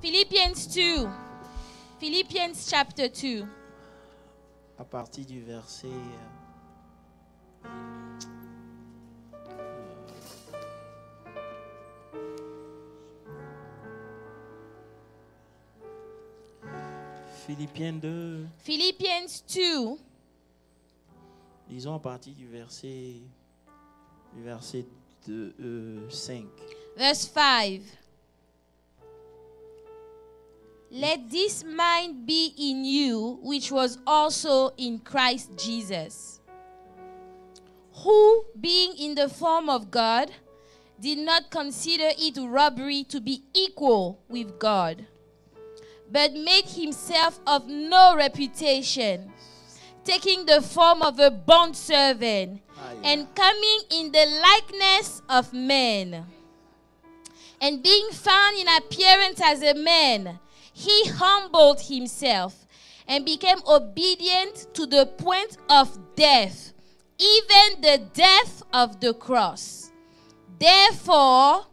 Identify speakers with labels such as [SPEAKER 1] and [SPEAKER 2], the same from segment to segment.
[SPEAKER 1] Philippians 2. Philippians chapter 2.
[SPEAKER 2] À partir du verset Philippiens 2,
[SPEAKER 1] Philippians 2,
[SPEAKER 2] disons à partir du verset 5.
[SPEAKER 1] verse 5. Let this mind be in you, which was also in Christ Jesus, who, being in the form of God, did not consider it robbery to be equal with God, but made himself of no reputation, taking the form of a bondservant, and coming in the likeness of men. And being found in appearance as a man, he humbled himself and became obedient to the point of death, even the death of the cross. Therefore,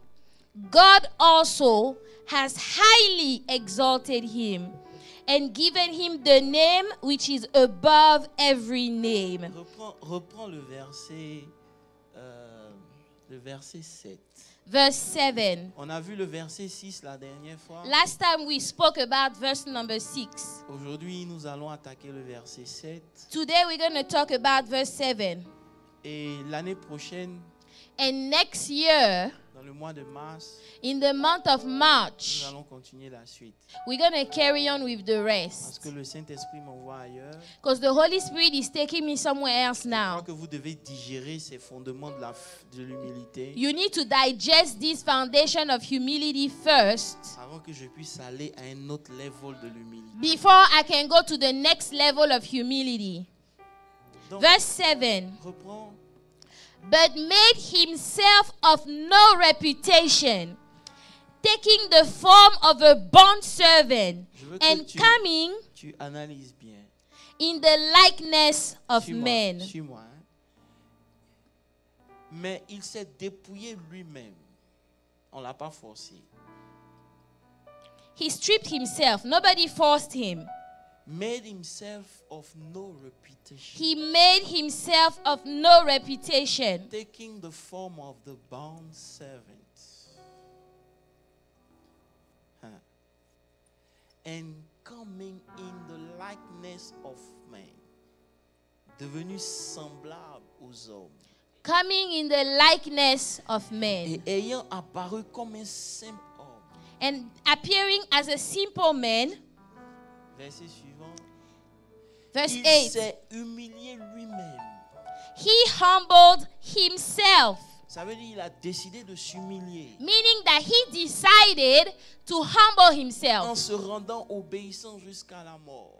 [SPEAKER 1] God also has highly exalted him and given him the name which is above every name.
[SPEAKER 2] Reprends le verset 7.
[SPEAKER 1] Verse 7.
[SPEAKER 2] On a vu le verset 6 la dernière fois.
[SPEAKER 1] Last time we spoke about verse number 6.
[SPEAKER 2] Aujourd'hui, nous allons attaquer le verset 7.
[SPEAKER 1] Today we're going to talk about verse 7.
[SPEAKER 2] Et l'année prochaine,
[SPEAKER 1] And next year,
[SPEAKER 2] dans le mois de mars,
[SPEAKER 1] in the month of
[SPEAKER 2] nous
[SPEAKER 1] March,
[SPEAKER 2] allons continuer la suite.
[SPEAKER 1] we're going to carry on with the
[SPEAKER 2] Parce
[SPEAKER 1] rest.
[SPEAKER 2] que le Saint-Esprit m'envoie ailleurs.
[SPEAKER 1] Because the Holy Spirit is taking me somewhere else
[SPEAKER 2] Je
[SPEAKER 1] now.
[SPEAKER 2] crois que vous devez digérer ces fondements de l'humilité
[SPEAKER 1] You need to digest this foundation of humility first
[SPEAKER 2] avant que je puisse aller à un autre level de l'humilité.
[SPEAKER 1] before I can go to the next level of humility.
[SPEAKER 2] Donc,
[SPEAKER 1] Verse 7.
[SPEAKER 2] reprends.
[SPEAKER 1] But made himself of no reputation, taking the form of a bondservant,
[SPEAKER 2] Je veux que
[SPEAKER 1] and coming
[SPEAKER 2] tu analyses bien.
[SPEAKER 1] in the likeness of men.
[SPEAKER 2] Suis-moi. Hein. Mais il s'est dépouillé lui-même. On ne l'a pas forcé.
[SPEAKER 1] He stripped himself. Nobody forced him.
[SPEAKER 2] Made himself of no reputation.
[SPEAKER 1] He made himself of no reputation,
[SPEAKER 2] Taking the form of the bond servant. And coming in the likeness of man. Devenu semblable aux hommes.
[SPEAKER 1] coming in the likeness of men,
[SPEAKER 2] Et ayant apparu comme un simple homme.
[SPEAKER 1] and appearing as a simple man.
[SPEAKER 2] Verset suivant.
[SPEAKER 1] Verse
[SPEAKER 2] Il
[SPEAKER 1] 8.
[SPEAKER 2] s'est humilié lui-même.
[SPEAKER 1] He humbled himself,
[SPEAKER 2] Ça veut dire qu'il a décidé de s'humilier
[SPEAKER 1] meaning that he decided to humble
[SPEAKER 2] en
[SPEAKER 1] himself
[SPEAKER 2] se rendant obéissant jusqu'à la mort.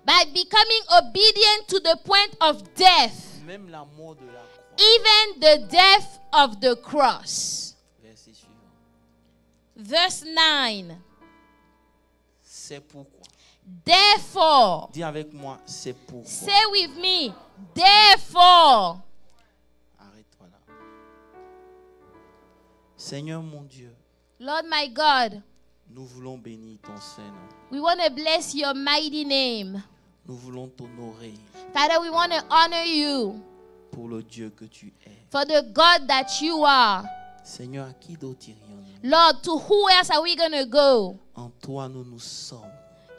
[SPEAKER 1] by becoming obedient to the point of death,
[SPEAKER 2] Même la mort de la croix.
[SPEAKER 1] even the death of the cross.
[SPEAKER 2] Verset suivant.
[SPEAKER 1] Verse 9.
[SPEAKER 2] C'est pourquoi.
[SPEAKER 1] Therefore,
[SPEAKER 2] Dis avec moi, c'est pourquoi.
[SPEAKER 1] say with me, therefore.
[SPEAKER 2] Arrête-toi là. Seigneur mon Dieu,
[SPEAKER 1] Lord my God,
[SPEAKER 2] nous voulons bénir ton Saint-Nom.
[SPEAKER 1] we want to bless your mighty name.
[SPEAKER 2] Nous voulons t'honorer
[SPEAKER 1] Father, we want to honor you
[SPEAKER 2] pour le Dieu que tu es.
[SPEAKER 1] for the God that you are.
[SPEAKER 2] Seigneur, à qui d'autre irions-nous?
[SPEAKER 1] Lord, to who else are we going to go?
[SPEAKER 2] En toi, nous sommes.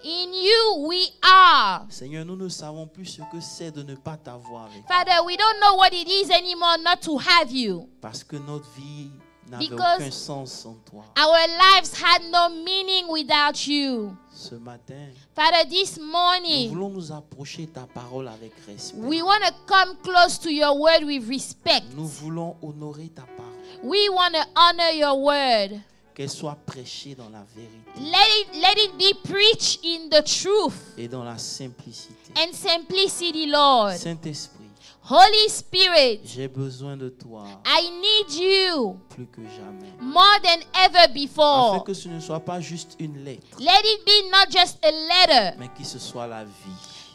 [SPEAKER 1] In you we are.
[SPEAKER 2] Seigneur, nous ne savons plus ce que c'est de ne pas t'avoir avec.
[SPEAKER 1] Father, we don't know what it is anymore not to have you.
[SPEAKER 2] Parce que notre vie n'avait
[SPEAKER 1] Because
[SPEAKER 2] aucun sens sans toi.
[SPEAKER 1] Our lives had no meaning without you.
[SPEAKER 2] Ce matin,
[SPEAKER 1] Father, this
[SPEAKER 2] nous
[SPEAKER 1] morning,
[SPEAKER 2] voulons nous approcher de ta parole avec respect.
[SPEAKER 1] we want to come close to your word with respect.
[SPEAKER 2] Nous voulons honorer ta parole.
[SPEAKER 1] We want to honor your word.
[SPEAKER 2] Qu'elle soit prêchée dans la vérité
[SPEAKER 1] Let it be preached in the truth
[SPEAKER 2] et dans la simplicité.
[SPEAKER 1] and simplicity, Lord.
[SPEAKER 2] Saint-Esprit,
[SPEAKER 1] Holy Spirit,
[SPEAKER 2] j'ai besoin de toi
[SPEAKER 1] I need you
[SPEAKER 2] plus que jamais.
[SPEAKER 1] more than ever
[SPEAKER 2] Afin
[SPEAKER 1] before.
[SPEAKER 2] que ce ne soit pas juste une lettre,
[SPEAKER 1] Let it be not just a letter,
[SPEAKER 2] mais que ce soit la vie.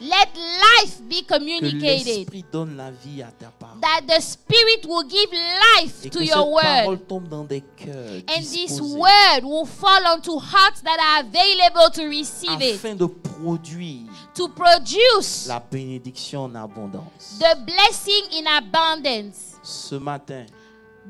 [SPEAKER 1] Let life be
[SPEAKER 2] Que
[SPEAKER 1] communicated.
[SPEAKER 2] l'Esprit donne la vie à ta parole.
[SPEAKER 1] That the Spirit will give life
[SPEAKER 2] Et
[SPEAKER 1] to
[SPEAKER 2] que
[SPEAKER 1] your
[SPEAKER 2] cette
[SPEAKER 1] word.
[SPEAKER 2] parole tombe dans des cœurs
[SPEAKER 1] And this
[SPEAKER 2] disposés
[SPEAKER 1] word will fall onto hearts that are available to receive it.
[SPEAKER 2] afin de produire
[SPEAKER 1] To produce
[SPEAKER 2] la bénédiction en abondance.
[SPEAKER 1] the blessing in abundance.
[SPEAKER 2] Ce matin,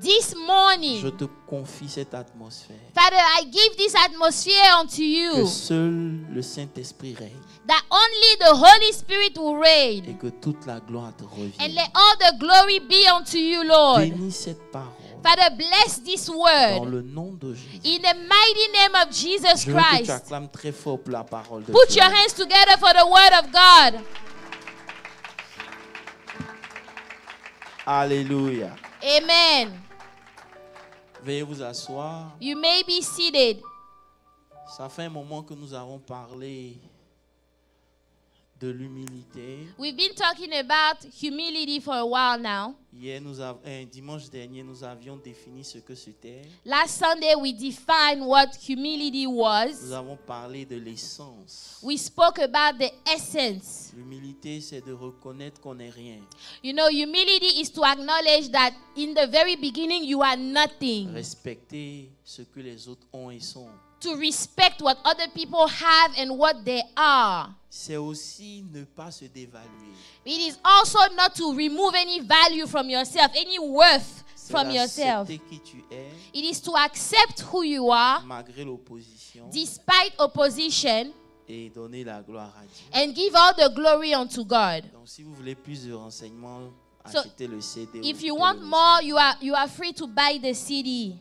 [SPEAKER 1] This morning,
[SPEAKER 2] je te confie cette atmosphère.
[SPEAKER 1] Father, I give this atmosphere unto
[SPEAKER 2] Que
[SPEAKER 1] you.
[SPEAKER 2] seul le Saint-Esprit règne
[SPEAKER 1] That only the Holy Spirit will
[SPEAKER 2] et
[SPEAKER 1] reign.
[SPEAKER 2] que toute la gloire te
[SPEAKER 1] And
[SPEAKER 2] revienne.
[SPEAKER 1] let all the glory be unto you, Lord.
[SPEAKER 2] Bénis cette parole
[SPEAKER 1] Father, bless this
[SPEAKER 2] dans
[SPEAKER 1] word.
[SPEAKER 2] le nom de Jésus.
[SPEAKER 1] In the mighty name of Jesus
[SPEAKER 2] Je veux que tu
[SPEAKER 1] Christ.
[SPEAKER 2] acclames très fort pour la parole de
[SPEAKER 1] Put
[SPEAKER 2] Dieu.
[SPEAKER 1] your hands together for the word of God.
[SPEAKER 2] Alléluia.
[SPEAKER 1] Amen.
[SPEAKER 2] Veuillez vous asseoir.
[SPEAKER 1] You may be seated.
[SPEAKER 2] Ça fait un moment que nous avons parlé de l'humilité.
[SPEAKER 1] We've been talking about humility for a while now.
[SPEAKER 2] Dimanche dernier, nous avions défini ce que c'était.
[SPEAKER 1] Last Sunday, we defined what humility
[SPEAKER 2] Nous
[SPEAKER 1] was.
[SPEAKER 2] avons parlé de l'essence.
[SPEAKER 1] We spoke about the essence.
[SPEAKER 2] L'humilité, c'est de reconnaître qu'on n'est rien.
[SPEAKER 1] You know, humility is to acknowledge that in the very beginning you are nothing.
[SPEAKER 2] Respecter ce que les autres ont et sont.
[SPEAKER 1] To respect what other people have and what they are.
[SPEAKER 2] C'est aussi ne pas se dévaluer.
[SPEAKER 1] It is also not to remove any value from yourself, any worth
[SPEAKER 2] C'est
[SPEAKER 1] from yourself.
[SPEAKER 2] d'accepter qui tu es
[SPEAKER 1] It is to accept who you are
[SPEAKER 2] malgré l'opposition
[SPEAKER 1] despite opposition
[SPEAKER 2] et donner la gloire à Dieu.
[SPEAKER 1] and give all the glory unto God.
[SPEAKER 2] Donc si vous voulez plus de renseignements,
[SPEAKER 1] So,
[SPEAKER 2] achetez le CD. ou
[SPEAKER 1] If you
[SPEAKER 2] écoutez
[SPEAKER 1] want
[SPEAKER 2] le
[SPEAKER 1] more, you are free to buy the CD.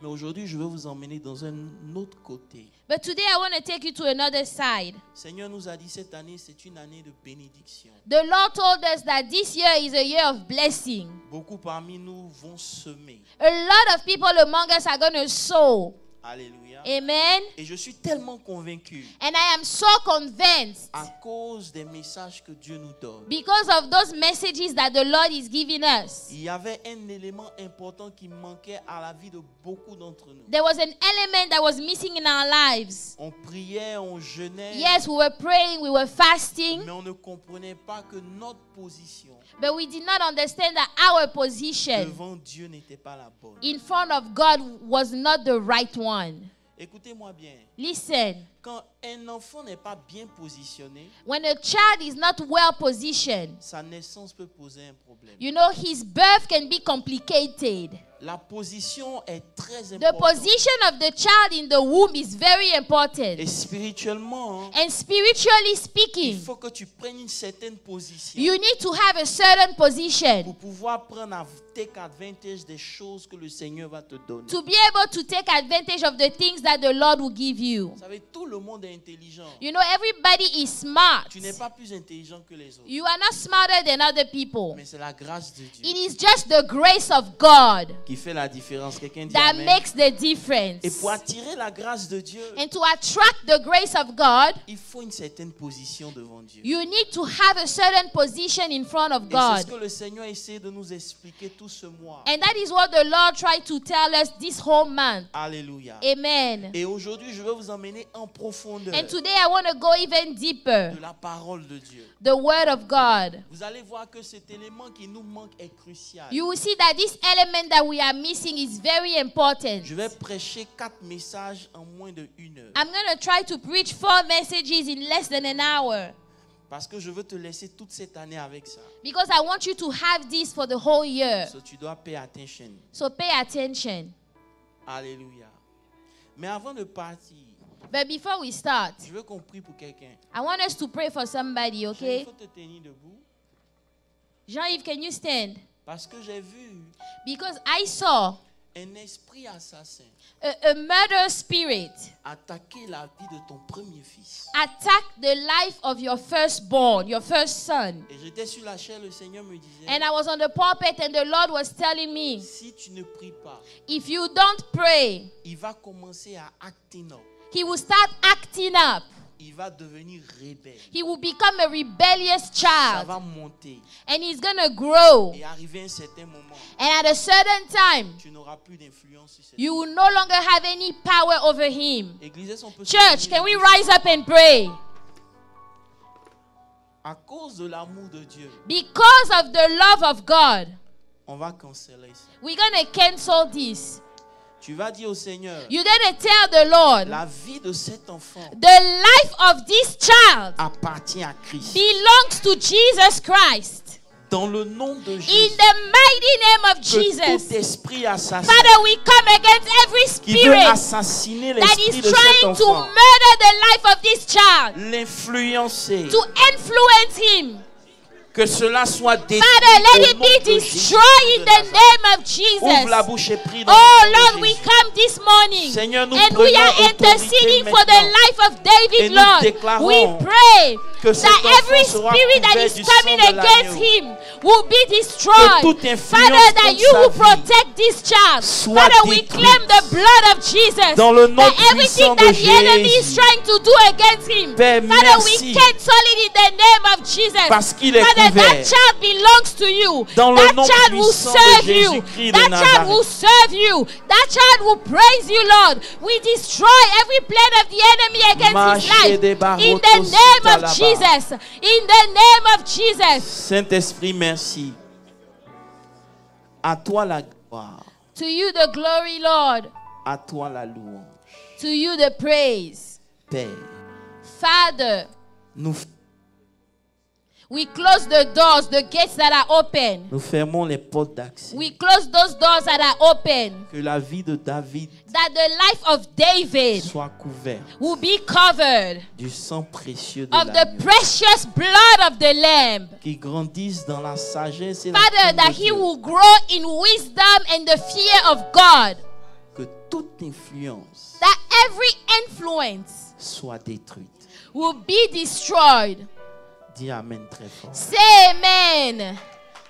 [SPEAKER 2] Mais aujourd'hui, je veux vous emmener dans un autre côté.
[SPEAKER 1] But today I want to take you to another side.
[SPEAKER 2] Le Seigneur nous a dit cette année, c'est une année de bénédiction.
[SPEAKER 1] The Lord told us that this year is a year of blessing.
[SPEAKER 2] Beaucoup parmi nous vont semer.
[SPEAKER 1] A lot of people among us are going to sow.
[SPEAKER 2] Alléluia.
[SPEAKER 1] Amen.
[SPEAKER 2] Et je suis tellement convaincu
[SPEAKER 1] And I am so convinced
[SPEAKER 2] à cause des messages que Dieu nous donne.
[SPEAKER 1] because of those messages that the Lord is giving us.
[SPEAKER 2] Il y avait un élément important qui manquait à la vie de beaucoup d'entre nous.
[SPEAKER 1] There was an element that was missing in our lives.
[SPEAKER 2] On priait, on jeûnait,
[SPEAKER 1] Yes, we were praying, we were fasting,
[SPEAKER 2] mais on ne comprenait pas que notre position
[SPEAKER 1] but we did not understand that our position
[SPEAKER 2] devant Dieu n'était pas la bonne.
[SPEAKER 1] in front of God was not the right one.
[SPEAKER 2] Écoutez-moi bien.
[SPEAKER 1] Listen,
[SPEAKER 2] Quand un enfant n'est pas bien positionné,
[SPEAKER 1] when a child is not well positioned,
[SPEAKER 2] sa naissance peut poser un problème.
[SPEAKER 1] you know, his birth can be complicated.
[SPEAKER 2] La position est très
[SPEAKER 1] The
[SPEAKER 2] importante.
[SPEAKER 1] position of the child in the womb is very
[SPEAKER 2] Et
[SPEAKER 1] important.
[SPEAKER 2] spirituellement,
[SPEAKER 1] And spiritually
[SPEAKER 2] il
[SPEAKER 1] speaking,
[SPEAKER 2] faut que tu prennes une certaine position
[SPEAKER 1] you need to have a certain position
[SPEAKER 2] pour pouvoir prendre take advantage des choses que le Seigneur va te donner.
[SPEAKER 1] to be able to take advantage of the things that the Lord will give you.
[SPEAKER 2] Vous savez, tout le monde est intelligent.
[SPEAKER 1] You know, everybody is smart.
[SPEAKER 2] Tu n'es pas plus intelligent que les autres.
[SPEAKER 1] You are not smarter than other people.
[SPEAKER 2] Mais c'est la grâce de Dieu
[SPEAKER 1] It is just the grace of God
[SPEAKER 2] qui fait la différence. Quelqu'un dit
[SPEAKER 1] that
[SPEAKER 2] Amen.
[SPEAKER 1] makes the difference.
[SPEAKER 2] Et pour attirer la grâce de Dieu,
[SPEAKER 1] And to attract the grace of God,
[SPEAKER 2] il faut une certaine position devant Dieu.
[SPEAKER 1] you need to have a certain position in front of
[SPEAKER 2] Et c'est ce
[SPEAKER 1] God.
[SPEAKER 2] que le Seigneur essaie de nous expliquer tout ce mois.
[SPEAKER 1] And that is what the Lord tried to tell us this whole month.
[SPEAKER 2] Alléluia.
[SPEAKER 1] Amen.
[SPEAKER 2] Et aujourd'hui, je vais vous emmener en profondeur
[SPEAKER 1] And today I want to go even deeper.
[SPEAKER 2] de la parole de Dieu.
[SPEAKER 1] The Word of God.
[SPEAKER 2] Vous allez voir que cet élément qui nous manque est crucial.
[SPEAKER 1] You will see that this element that we are missing is very important.
[SPEAKER 2] Je vais prêcher 4 messages en moins de 1 heure.
[SPEAKER 1] I'm going to try to preach 4 messages in less than an hour
[SPEAKER 2] Parce que je veux te laisser toute cette année avec ça.
[SPEAKER 1] because I want you to have this for the whole year.
[SPEAKER 2] So tu dois pay attention.
[SPEAKER 1] So pay attention.
[SPEAKER 2] Alléluia. Mais avant de partir,
[SPEAKER 1] But before we start,
[SPEAKER 2] je veux qu'on prie pour quelqu'un.
[SPEAKER 1] I want us to pray for somebody,
[SPEAKER 2] Il
[SPEAKER 1] okay?
[SPEAKER 2] faut te tenir debout.
[SPEAKER 1] Jean-Yves, can you stand?
[SPEAKER 2] Parce que j'ai vu
[SPEAKER 1] Because I saw
[SPEAKER 2] un esprit assassin
[SPEAKER 1] a murder spirit
[SPEAKER 2] attaquer la vie de ton premier fils.
[SPEAKER 1] attack the life of your firstborn, your first son.
[SPEAKER 2] Et j'étais sur la chair, le Seigneur me disait,
[SPEAKER 1] And I was on the pulpit and the Lord was telling me,
[SPEAKER 2] si tu ne pries pas,
[SPEAKER 1] if you don't pray,
[SPEAKER 2] il va commencer à acting up.
[SPEAKER 1] he will start acting up.
[SPEAKER 2] Il va devenir rebelle.
[SPEAKER 1] He will become a rebellious
[SPEAKER 2] Ça
[SPEAKER 1] child.
[SPEAKER 2] va monter.
[SPEAKER 1] And he's going to grow.
[SPEAKER 2] Et arrivé à un certain moment,
[SPEAKER 1] And at a certain time,
[SPEAKER 2] tu n'auras plus d'influence sur cette
[SPEAKER 1] you will no longer have any power over him.
[SPEAKER 2] Église, est-ce qu'on peut se
[SPEAKER 1] Church,
[SPEAKER 2] tenir
[SPEAKER 1] can we
[SPEAKER 2] debout?
[SPEAKER 1] rise up and pray?
[SPEAKER 2] À cause de l'amour de Dieu,
[SPEAKER 1] because of the love of God,
[SPEAKER 2] on va canceller ça.
[SPEAKER 1] we're going to cancel this.
[SPEAKER 2] Tu vas dire au Seigneur,
[SPEAKER 1] You're going to tell the Lord,
[SPEAKER 2] la vie de cet enfant
[SPEAKER 1] the life of this child
[SPEAKER 2] appartient à Christ.
[SPEAKER 1] belongs to Jesus Christ.
[SPEAKER 2] Dans le nom de
[SPEAKER 1] In
[SPEAKER 2] Jésus,
[SPEAKER 1] the mighty name of
[SPEAKER 2] que
[SPEAKER 1] Jesus.
[SPEAKER 2] tout esprit assassin
[SPEAKER 1] Father, we come against every
[SPEAKER 2] qui veut
[SPEAKER 1] spirit
[SPEAKER 2] assassiner
[SPEAKER 1] that
[SPEAKER 2] l'esprit
[SPEAKER 1] is
[SPEAKER 2] de cet
[SPEAKER 1] trying to
[SPEAKER 2] enfant,
[SPEAKER 1] murder the life of this child,
[SPEAKER 2] l'influencer,
[SPEAKER 1] to influence him.
[SPEAKER 2] que cela soit détruit
[SPEAKER 1] Father, let
[SPEAKER 2] au
[SPEAKER 1] it
[SPEAKER 2] nom
[SPEAKER 1] be
[SPEAKER 2] de Jésus
[SPEAKER 1] destroyed in
[SPEAKER 2] de
[SPEAKER 1] the
[SPEAKER 2] Nazareth.
[SPEAKER 1] name of
[SPEAKER 2] Ouvre la
[SPEAKER 1] Jesus.
[SPEAKER 2] bouche et prie dans
[SPEAKER 1] Oh
[SPEAKER 2] le nom
[SPEAKER 1] Lord,
[SPEAKER 2] de
[SPEAKER 1] we
[SPEAKER 2] Jésus.
[SPEAKER 1] come this morning
[SPEAKER 2] Seigneur, nous
[SPEAKER 1] and we
[SPEAKER 2] prenons
[SPEAKER 1] are
[SPEAKER 2] autorité
[SPEAKER 1] interceding for the
[SPEAKER 2] maintenant.
[SPEAKER 1] life of
[SPEAKER 2] Et
[SPEAKER 1] David,
[SPEAKER 2] nous
[SPEAKER 1] Lord.
[SPEAKER 2] déclarons
[SPEAKER 1] We pray
[SPEAKER 2] que cet
[SPEAKER 1] that every
[SPEAKER 2] enfant sera
[SPEAKER 1] spirit that
[SPEAKER 2] couvert
[SPEAKER 1] is
[SPEAKER 2] du
[SPEAKER 1] coming
[SPEAKER 2] sang de
[SPEAKER 1] against
[SPEAKER 2] l'agneau.
[SPEAKER 1] him will be
[SPEAKER 2] Que
[SPEAKER 1] destroyed.
[SPEAKER 2] toute influence
[SPEAKER 1] Father, that
[SPEAKER 2] contre
[SPEAKER 1] you
[SPEAKER 2] sa
[SPEAKER 1] will
[SPEAKER 2] vie
[SPEAKER 1] protect this child.
[SPEAKER 2] soit
[SPEAKER 1] Father, we
[SPEAKER 2] détruite.
[SPEAKER 1] claim the blood of Jesus.
[SPEAKER 2] Dans le nom
[SPEAKER 1] That everything
[SPEAKER 2] puissant de
[SPEAKER 1] that the enemy is
[SPEAKER 2] Jésus.
[SPEAKER 1] trying to do against him,
[SPEAKER 2] Père,
[SPEAKER 1] Father,
[SPEAKER 2] merci.
[SPEAKER 1] we cancel it in the name of Jesus.
[SPEAKER 2] Parce qu'il est
[SPEAKER 1] Father,
[SPEAKER 2] couvert.
[SPEAKER 1] that child belongs to you.
[SPEAKER 2] Dans le
[SPEAKER 1] That
[SPEAKER 2] nom
[SPEAKER 1] child will
[SPEAKER 2] puissant de
[SPEAKER 1] serve you.
[SPEAKER 2] Jésus-Christ de
[SPEAKER 1] That child
[SPEAKER 2] Nazareth.
[SPEAKER 1] will serve you. That child will praise you, Lord. We destroy every plan of the enemy against his life. In the name of Jesus. In the name of Jesus.
[SPEAKER 2] Saint-Esprit, merci. À toi la gloire.
[SPEAKER 1] To you the glory, Lord.
[SPEAKER 2] À toi la louange.
[SPEAKER 1] To you the praise.
[SPEAKER 2] Père,
[SPEAKER 1] Father,
[SPEAKER 2] nous
[SPEAKER 1] we close the doors, the gates that are open.
[SPEAKER 2] fermons les portes d'accès.
[SPEAKER 1] We close those doors that are open.
[SPEAKER 2] Que la vie de David
[SPEAKER 1] That the life of David
[SPEAKER 2] soit couverte
[SPEAKER 1] will be covered
[SPEAKER 2] du sang précieux de
[SPEAKER 1] of the
[SPEAKER 2] l'agneau.
[SPEAKER 1] precious blood of the Lamb.
[SPEAKER 2] Qu'il grandisse dans la sagesse et la
[SPEAKER 1] Father,
[SPEAKER 2] crainte
[SPEAKER 1] that
[SPEAKER 2] de
[SPEAKER 1] he
[SPEAKER 2] Dieu.
[SPEAKER 1] will grow in wisdom and the fear of God.
[SPEAKER 2] Que toute influence
[SPEAKER 1] That every influence
[SPEAKER 2] soit détruite.
[SPEAKER 1] will be destroyed.
[SPEAKER 2] Dis Amen très fort.
[SPEAKER 1] Say amen.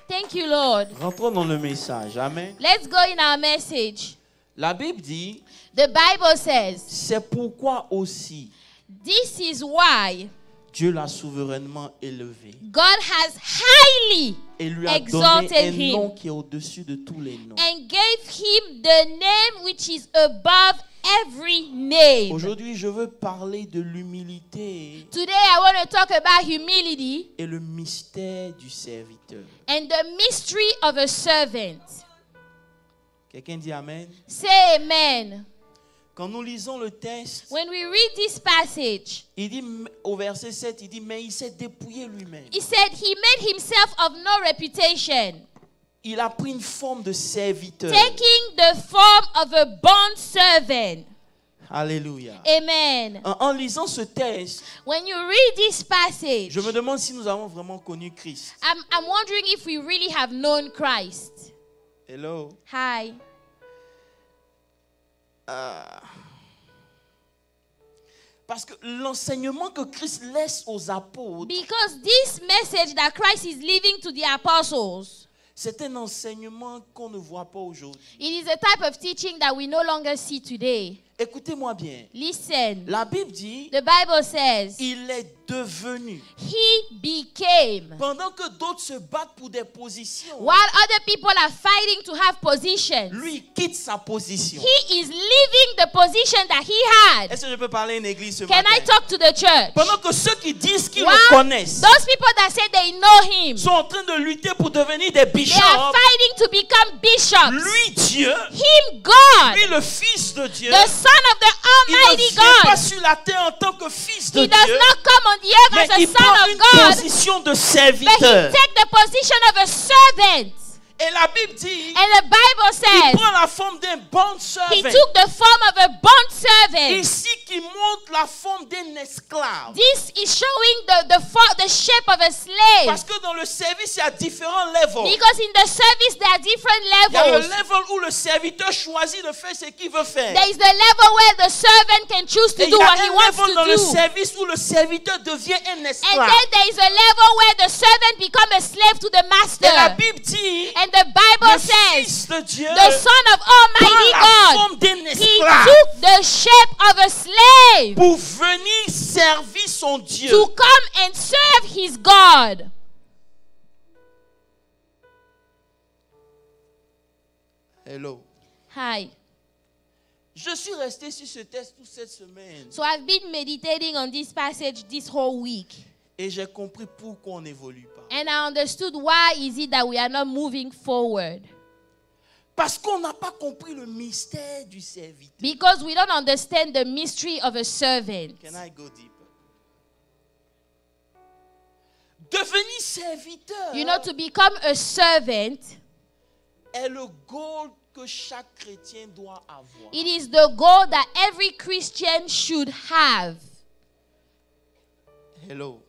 [SPEAKER 1] Thank you, Lord.
[SPEAKER 2] Rentrons dans le message. Amen.
[SPEAKER 1] Let's go in our message.
[SPEAKER 2] La Bible dit,
[SPEAKER 1] The Bible says,
[SPEAKER 2] c'est pourquoi aussi
[SPEAKER 1] this is why
[SPEAKER 2] Dieu l'a souverainement élevé
[SPEAKER 1] God has highly
[SPEAKER 2] et lui a donné
[SPEAKER 1] exalted
[SPEAKER 2] un
[SPEAKER 1] him
[SPEAKER 2] nom qui est au-dessus de tous les noms.
[SPEAKER 1] and gave him the name which is above every name.
[SPEAKER 2] Aujourd'hui, je veux parler de l'humilité
[SPEAKER 1] Today I want to talk about humility
[SPEAKER 2] et le mystère du serviteur.
[SPEAKER 1] and the mystery of a servant.
[SPEAKER 2] Quelqu'un dit Amen.
[SPEAKER 1] Say amen.
[SPEAKER 2] Quand nous lisons le texte,
[SPEAKER 1] When we read this passage,
[SPEAKER 2] il dit au verset 7, il dit, mais il s'est dépouillé lui-même.
[SPEAKER 1] he said he made himself of no reputation,
[SPEAKER 2] Il a pris une forme de serviteur.
[SPEAKER 1] taking the form of a bond servant.
[SPEAKER 2] Alléluia.
[SPEAKER 1] Amen.
[SPEAKER 2] En lisant ce texte,
[SPEAKER 1] When you read this passage,
[SPEAKER 2] je me demande si nous avons vraiment connu Christ.
[SPEAKER 1] I'm wondering if we really have known Christ.
[SPEAKER 2] Hello.
[SPEAKER 1] Hi.
[SPEAKER 2] Parce que l'enseignement que Christ laisse aux apôtres,
[SPEAKER 1] Because this message that Christ is leaving to the apostles,
[SPEAKER 2] c'est un enseignement qu'on ne voit pas aujourd'hui.
[SPEAKER 1] it is a type of teaching that we no longer see today.
[SPEAKER 2] Écoutez-moi bien.
[SPEAKER 1] Listen,
[SPEAKER 2] La Bible dit,
[SPEAKER 1] the Bible says,
[SPEAKER 2] il est devenu.
[SPEAKER 1] he became.
[SPEAKER 2] Pendant que d'autres se battent pour des positions,
[SPEAKER 1] While other people are fighting to have positions,
[SPEAKER 2] lui il quitte sa position.
[SPEAKER 1] he is leaving the position that he had.
[SPEAKER 2] Est-ce que je peux parler à une église ce
[SPEAKER 1] Can
[SPEAKER 2] matin?
[SPEAKER 1] I talk to the church?
[SPEAKER 2] Pendant que ceux qui disent qu'ils
[SPEAKER 1] While
[SPEAKER 2] le connaissent
[SPEAKER 1] those people that say they know him,
[SPEAKER 2] sont en train de lutter pour devenir des
[SPEAKER 1] they are
[SPEAKER 2] bishops,
[SPEAKER 1] fighting to become bishops.
[SPEAKER 2] lui Dieu,
[SPEAKER 1] Him, God,
[SPEAKER 2] lui le Fils de Dieu,
[SPEAKER 1] the Son of the
[SPEAKER 2] il ne
[SPEAKER 1] Almighty
[SPEAKER 2] vient pas
[SPEAKER 1] God.
[SPEAKER 2] sur la terre en tant que Fils de
[SPEAKER 1] He does
[SPEAKER 2] Dieu,
[SPEAKER 1] not come on the earth
[SPEAKER 2] mais
[SPEAKER 1] as
[SPEAKER 2] il
[SPEAKER 1] a
[SPEAKER 2] prend
[SPEAKER 1] son
[SPEAKER 2] une
[SPEAKER 1] of God,
[SPEAKER 2] position de
[SPEAKER 1] but he
[SPEAKER 2] serviteur.
[SPEAKER 1] takes the position of a servant.
[SPEAKER 2] Et la Bible dit,
[SPEAKER 1] And the Bible
[SPEAKER 2] il
[SPEAKER 1] says
[SPEAKER 2] prend la forme d'un bon
[SPEAKER 1] he
[SPEAKER 2] servant.
[SPEAKER 1] took the form of a bond servant.
[SPEAKER 2] Ici, qui montre la forme d'un esclave.
[SPEAKER 1] This is showing the shape of a slave.
[SPEAKER 2] Parce que dans le service, il y a différents levels.
[SPEAKER 1] Because in the service there are different
[SPEAKER 2] Il y a le
[SPEAKER 1] levels.
[SPEAKER 2] level où le serviteur choisit de faire ce qu'il veut faire.
[SPEAKER 1] There is the level where the servant can choose to
[SPEAKER 2] Et il
[SPEAKER 1] do
[SPEAKER 2] y a
[SPEAKER 1] what he
[SPEAKER 2] un
[SPEAKER 1] wants
[SPEAKER 2] level dans
[SPEAKER 1] to
[SPEAKER 2] le
[SPEAKER 1] do.
[SPEAKER 2] service où le serviteur devient un
[SPEAKER 1] And
[SPEAKER 2] esclave.
[SPEAKER 1] then there is a level where the servant becomes a slave to the
[SPEAKER 2] Et la
[SPEAKER 1] master.
[SPEAKER 2] Bible dit,
[SPEAKER 1] And the Bible
[SPEAKER 2] le
[SPEAKER 1] says
[SPEAKER 2] Fils de Dieu
[SPEAKER 1] the Son of
[SPEAKER 2] prend
[SPEAKER 1] Almighty
[SPEAKER 2] la
[SPEAKER 1] God,
[SPEAKER 2] forme d'un
[SPEAKER 1] he
[SPEAKER 2] esclave
[SPEAKER 1] took the shape of a slave
[SPEAKER 2] pour venir servir son Dieu.
[SPEAKER 1] to come and serve his God.
[SPEAKER 2] Hello.
[SPEAKER 1] Hi.
[SPEAKER 2] Je suis resté sur ce texte toute cette semaine.
[SPEAKER 1] So I've been meditating on this passage this whole week.
[SPEAKER 2] Et Et j'ai compris pourquoi on n'évolue pas.
[SPEAKER 1] And I understood why is it that we are not moving forward.
[SPEAKER 2] Parce qu'on n'a pas compris le mystère du serviteur.
[SPEAKER 1] Because we don't understand the mystery of a servant.
[SPEAKER 2] Can I go deeper? Devenir serviteur,
[SPEAKER 1] You know, to become a servant,
[SPEAKER 2] est le goal que chaque chrétien doit avoir.
[SPEAKER 1] it is the goal that every Christian should have.
[SPEAKER 2] Hello.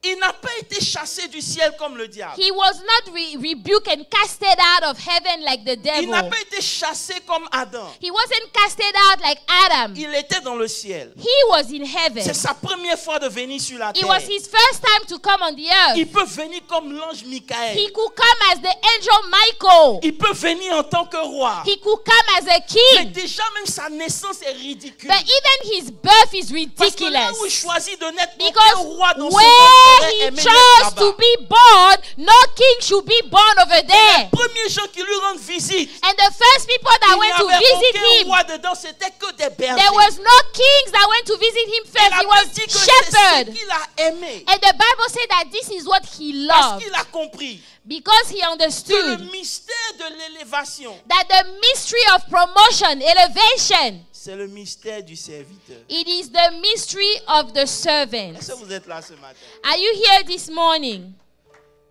[SPEAKER 2] Il n'a pas été chassé du ciel comme le diable.
[SPEAKER 1] He was not rebuked and casted out of heaven like the
[SPEAKER 2] Il n'a
[SPEAKER 1] devil.
[SPEAKER 2] pas été chassé comme Adam.
[SPEAKER 1] He wasn't casted out like Adam.
[SPEAKER 2] Il était dans le ciel.
[SPEAKER 1] He was in heaven.
[SPEAKER 2] C'est sa première fois de venir sur la
[SPEAKER 1] It
[SPEAKER 2] terre.
[SPEAKER 1] was his first time to come on the earth.
[SPEAKER 2] Il peut venir comme l'ange Michael.
[SPEAKER 1] He could come as the angel Michael.
[SPEAKER 2] Il peut venir en tant que roi.
[SPEAKER 1] He could come as a
[SPEAKER 2] Mais
[SPEAKER 1] king.
[SPEAKER 2] déjà même sa naissance est ridicule.
[SPEAKER 1] But even his birth is
[SPEAKER 2] Parce que là où il
[SPEAKER 1] ridiculous.
[SPEAKER 2] choisit de naître aucun
[SPEAKER 1] Because
[SPEAKER 2] roi dans ce
[SPEAKER 1] where
[SPEAKER 2] monde
[SPEAKER 1] he
[SPEAKER 2] aurait aimé
[SPEAKER 1] chose
[SPEAKER 2] naître là-bas.
[SPEAKER 1] to be born, no king should be born over there.
[SPEAKER 2] Les premiers gens qui lui rendent visite,
[SPEAKER 1] And the first people that
[SPEAKER 2] il n'y
[SPEAKER 1] went to
[SPEAKER 2] avait
[SPEAKER 1] visit
[SPEAKER 2] aucun
[SPEAKER 1] him,
[SPEAKER 2] roi dedans, c'était que des bergers.
[SPEAKER 1] there was no kings that went to visit him
[SPEAKER 2] Et
[SPEAKER 1] first.
[SPEAKER 2] la
[SPEAKER 1] He
[SPEAKER 2] Bible
[SPEAKER 1] was
[SPEAKER 2] dit que c'est ce
[SPEAKER 1] shepherd.
[SPEAKER 2] qu'il a aimé.
[SPEAKER 1] And the Bible said that this is what he
[SPEAKER 2] Parce
[SPEAKER 1] loved.
[SPEAKER 2] qu'il a compris
[SPEAKER 1] Because he
[SPEAKER 2] que le
[SPEAKER 1] understood
[SPEAKER 2] mystère de l'élévation,
[SPEAKER 1] that the mystery of promotion, elevation,
[SPEAKER 2] c'est le mystère du serviteur.
[SPEAKER 1] it is the mystery of the servant.
[SPEAKER 2] Est-ce que vous êtes là ce matin?
[SPEAKER 1] Are you here this morning?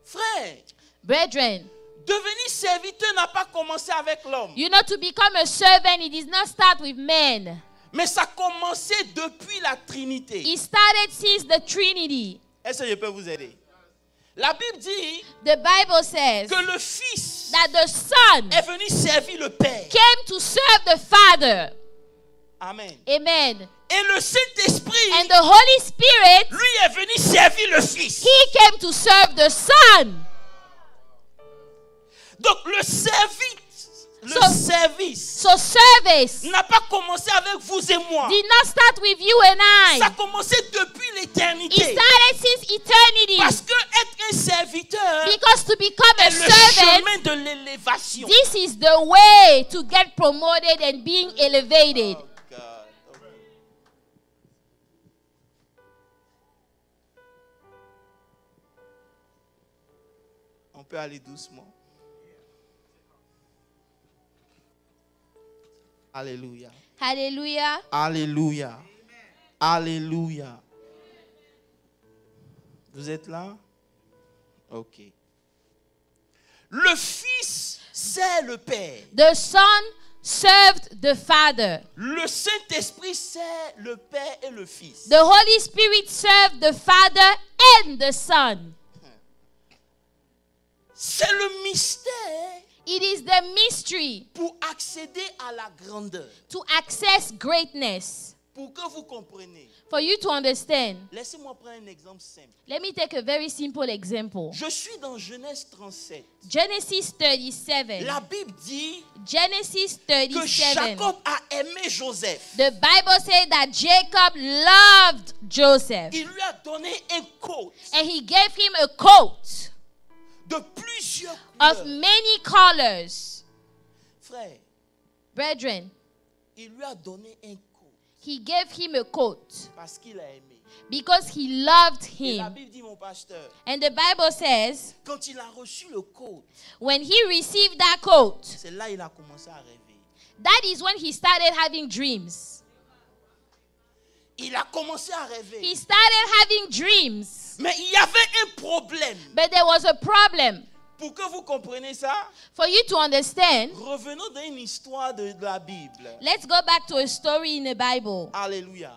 [SPEAKER 2] Frère,
[SPEAKER 1] Brethren,
[SPEAKER 2] devenir serviteur n'a pas commencé avec l'homme.
[SPEAKER 1] you know, to become a servant, it does not start with men.
[SPEAKER 2] Mais ça a commencé depuis la Trinité.
[SPEAKER 1] It started since the Trinity.
[SPEAKER 2] Est-ce que je peux vous aider? La Bible dit
[SPEAKER 1] The Bible says
[SPEAKER 2] que le Fils
[SPEAKER 1] that the Son
[SPEAKER 2] est venu servir le Père.
[SPEAKER 1] came to serve the Father.
[SPEAKER 2] Amen.
[SPEAKER 1] Amen.
[SPEAKER 2] Et le Saint-Esprit,
[SPEAKER 1] And the Holy Spirit,
[SPEAKER 2] lui, est venu servir le Fils.
[SPEAKER 1] he came to serve the Son.
[SPEAKER 2] Donc le service
[SPEAKER 1] So service
[SPEAKER 2] n'a pas commencé avec vous et moi.
[SPEAKER 1] did not start with you and
[SPEAKER 2] Ça a
[SPEAKER 1] I.
[SPEAKER 2] commencé depuis
[SPEAKER 1] It
[SPEAKER 2] l'éternité.
[SPEAKER 1] started since eternity.
[SPEAKER 2] Parce que être un serviteur
[SPEAKER 1] Because to become a
[SPEAKER 2] est le
[SPEAKER 1] servant,
[SPEAKER 2] chemin de l'élévation.
[SPEAKER 1] this is the way to get promoted and being elevated.
[SPEAKER 2] Oh, God. Okay. On peut aller doucement. Alléluia.
[SPEAKER 1] Hallelujah.
[SPEAKER 2] Alléluia. Alléluia. Vous êtes là? Ok. Le Fils sert le Père.
[SPEAKER 1] The Son served the Father.
[SPEAKER 2] Le Saint-Esprit sert le Père et le Fils.
[SPEAKER 1] The Holy Spirit served the Father and the Son.
[SPEAKER 2] C'est le mystère
[SPEAKER 1] It is the mystery
[SPEAKER 2] pour accéder à la grandeur.
[SPEAKER 1] to access greatness.
[SPEAKER 2] Pour que vous compreniez.
[SPEAKER 1] For you to understand,
[SPEAKER 2] Laissez-moi prendre un exemple simple.
[SPEAKER 1] let me take a very simple example.
[SPEAKER 2] Je suis dans Genèse 37.
[SPEAKER 1] Genesis 37.
[SPEAKER 2] La Bible dit
[SPEAKER 1] Genesis
[SPEAKER 2] que
[SPEAKER 1] 37.
[SPEAKER 2] Jacob a aimé Joseph.
[SPEAKER 1] The Bible said that Jacob loved Joseph.
[SPEAKER 2] Il lui a donné un coat
[SPEAKER 1] And he gave him a coat
[SPEAKER 2] de plusieurs
[SPEAKER 1] of
[SPEAKER 2] couleurs.
[SPEAKER 1] many colors.
[SPEAKER 2] Frère,
[SPEAKER 1] Brethren,
[SPEAKER 2] il lui a donné un coat
[SPEAKER 1] he gave him a coat
[SPEAKER 2] parce qu'il a aimé.
[SPEAKER 1] because he loved
[SPEAKER 2] Et la
[SPEAKER 1] him.
[SPEAKER 2] Bible dit, mon pasteur,
[SPEAKER 1] And the Bible says,
[SPEAKER 2] quand il a reçu le coat,
[SPEAKER 1] when he received that coat,
[SPEAKER 2] c'est là qu'il a commencé à rêver.
[SPEAKER 1] that is when he started having dreams.
[SPEAKER 2] Il a commencé à rêver.
[SPEAKER 1] He started having dreams.
[SPEAKER 2] Mais il y avait un problème.
[SPEAKER 1] But there was a problem.
[SPEAKER 2] Pour que vous compreniez ça,
[SPEAKER 1] For you to understand,
[SPEAKER 2] revenons dans une histoire de la Bible.
[SPEAKER 1] let's go back to a story in the Bible.
[SPEAKER 2] Alléluia.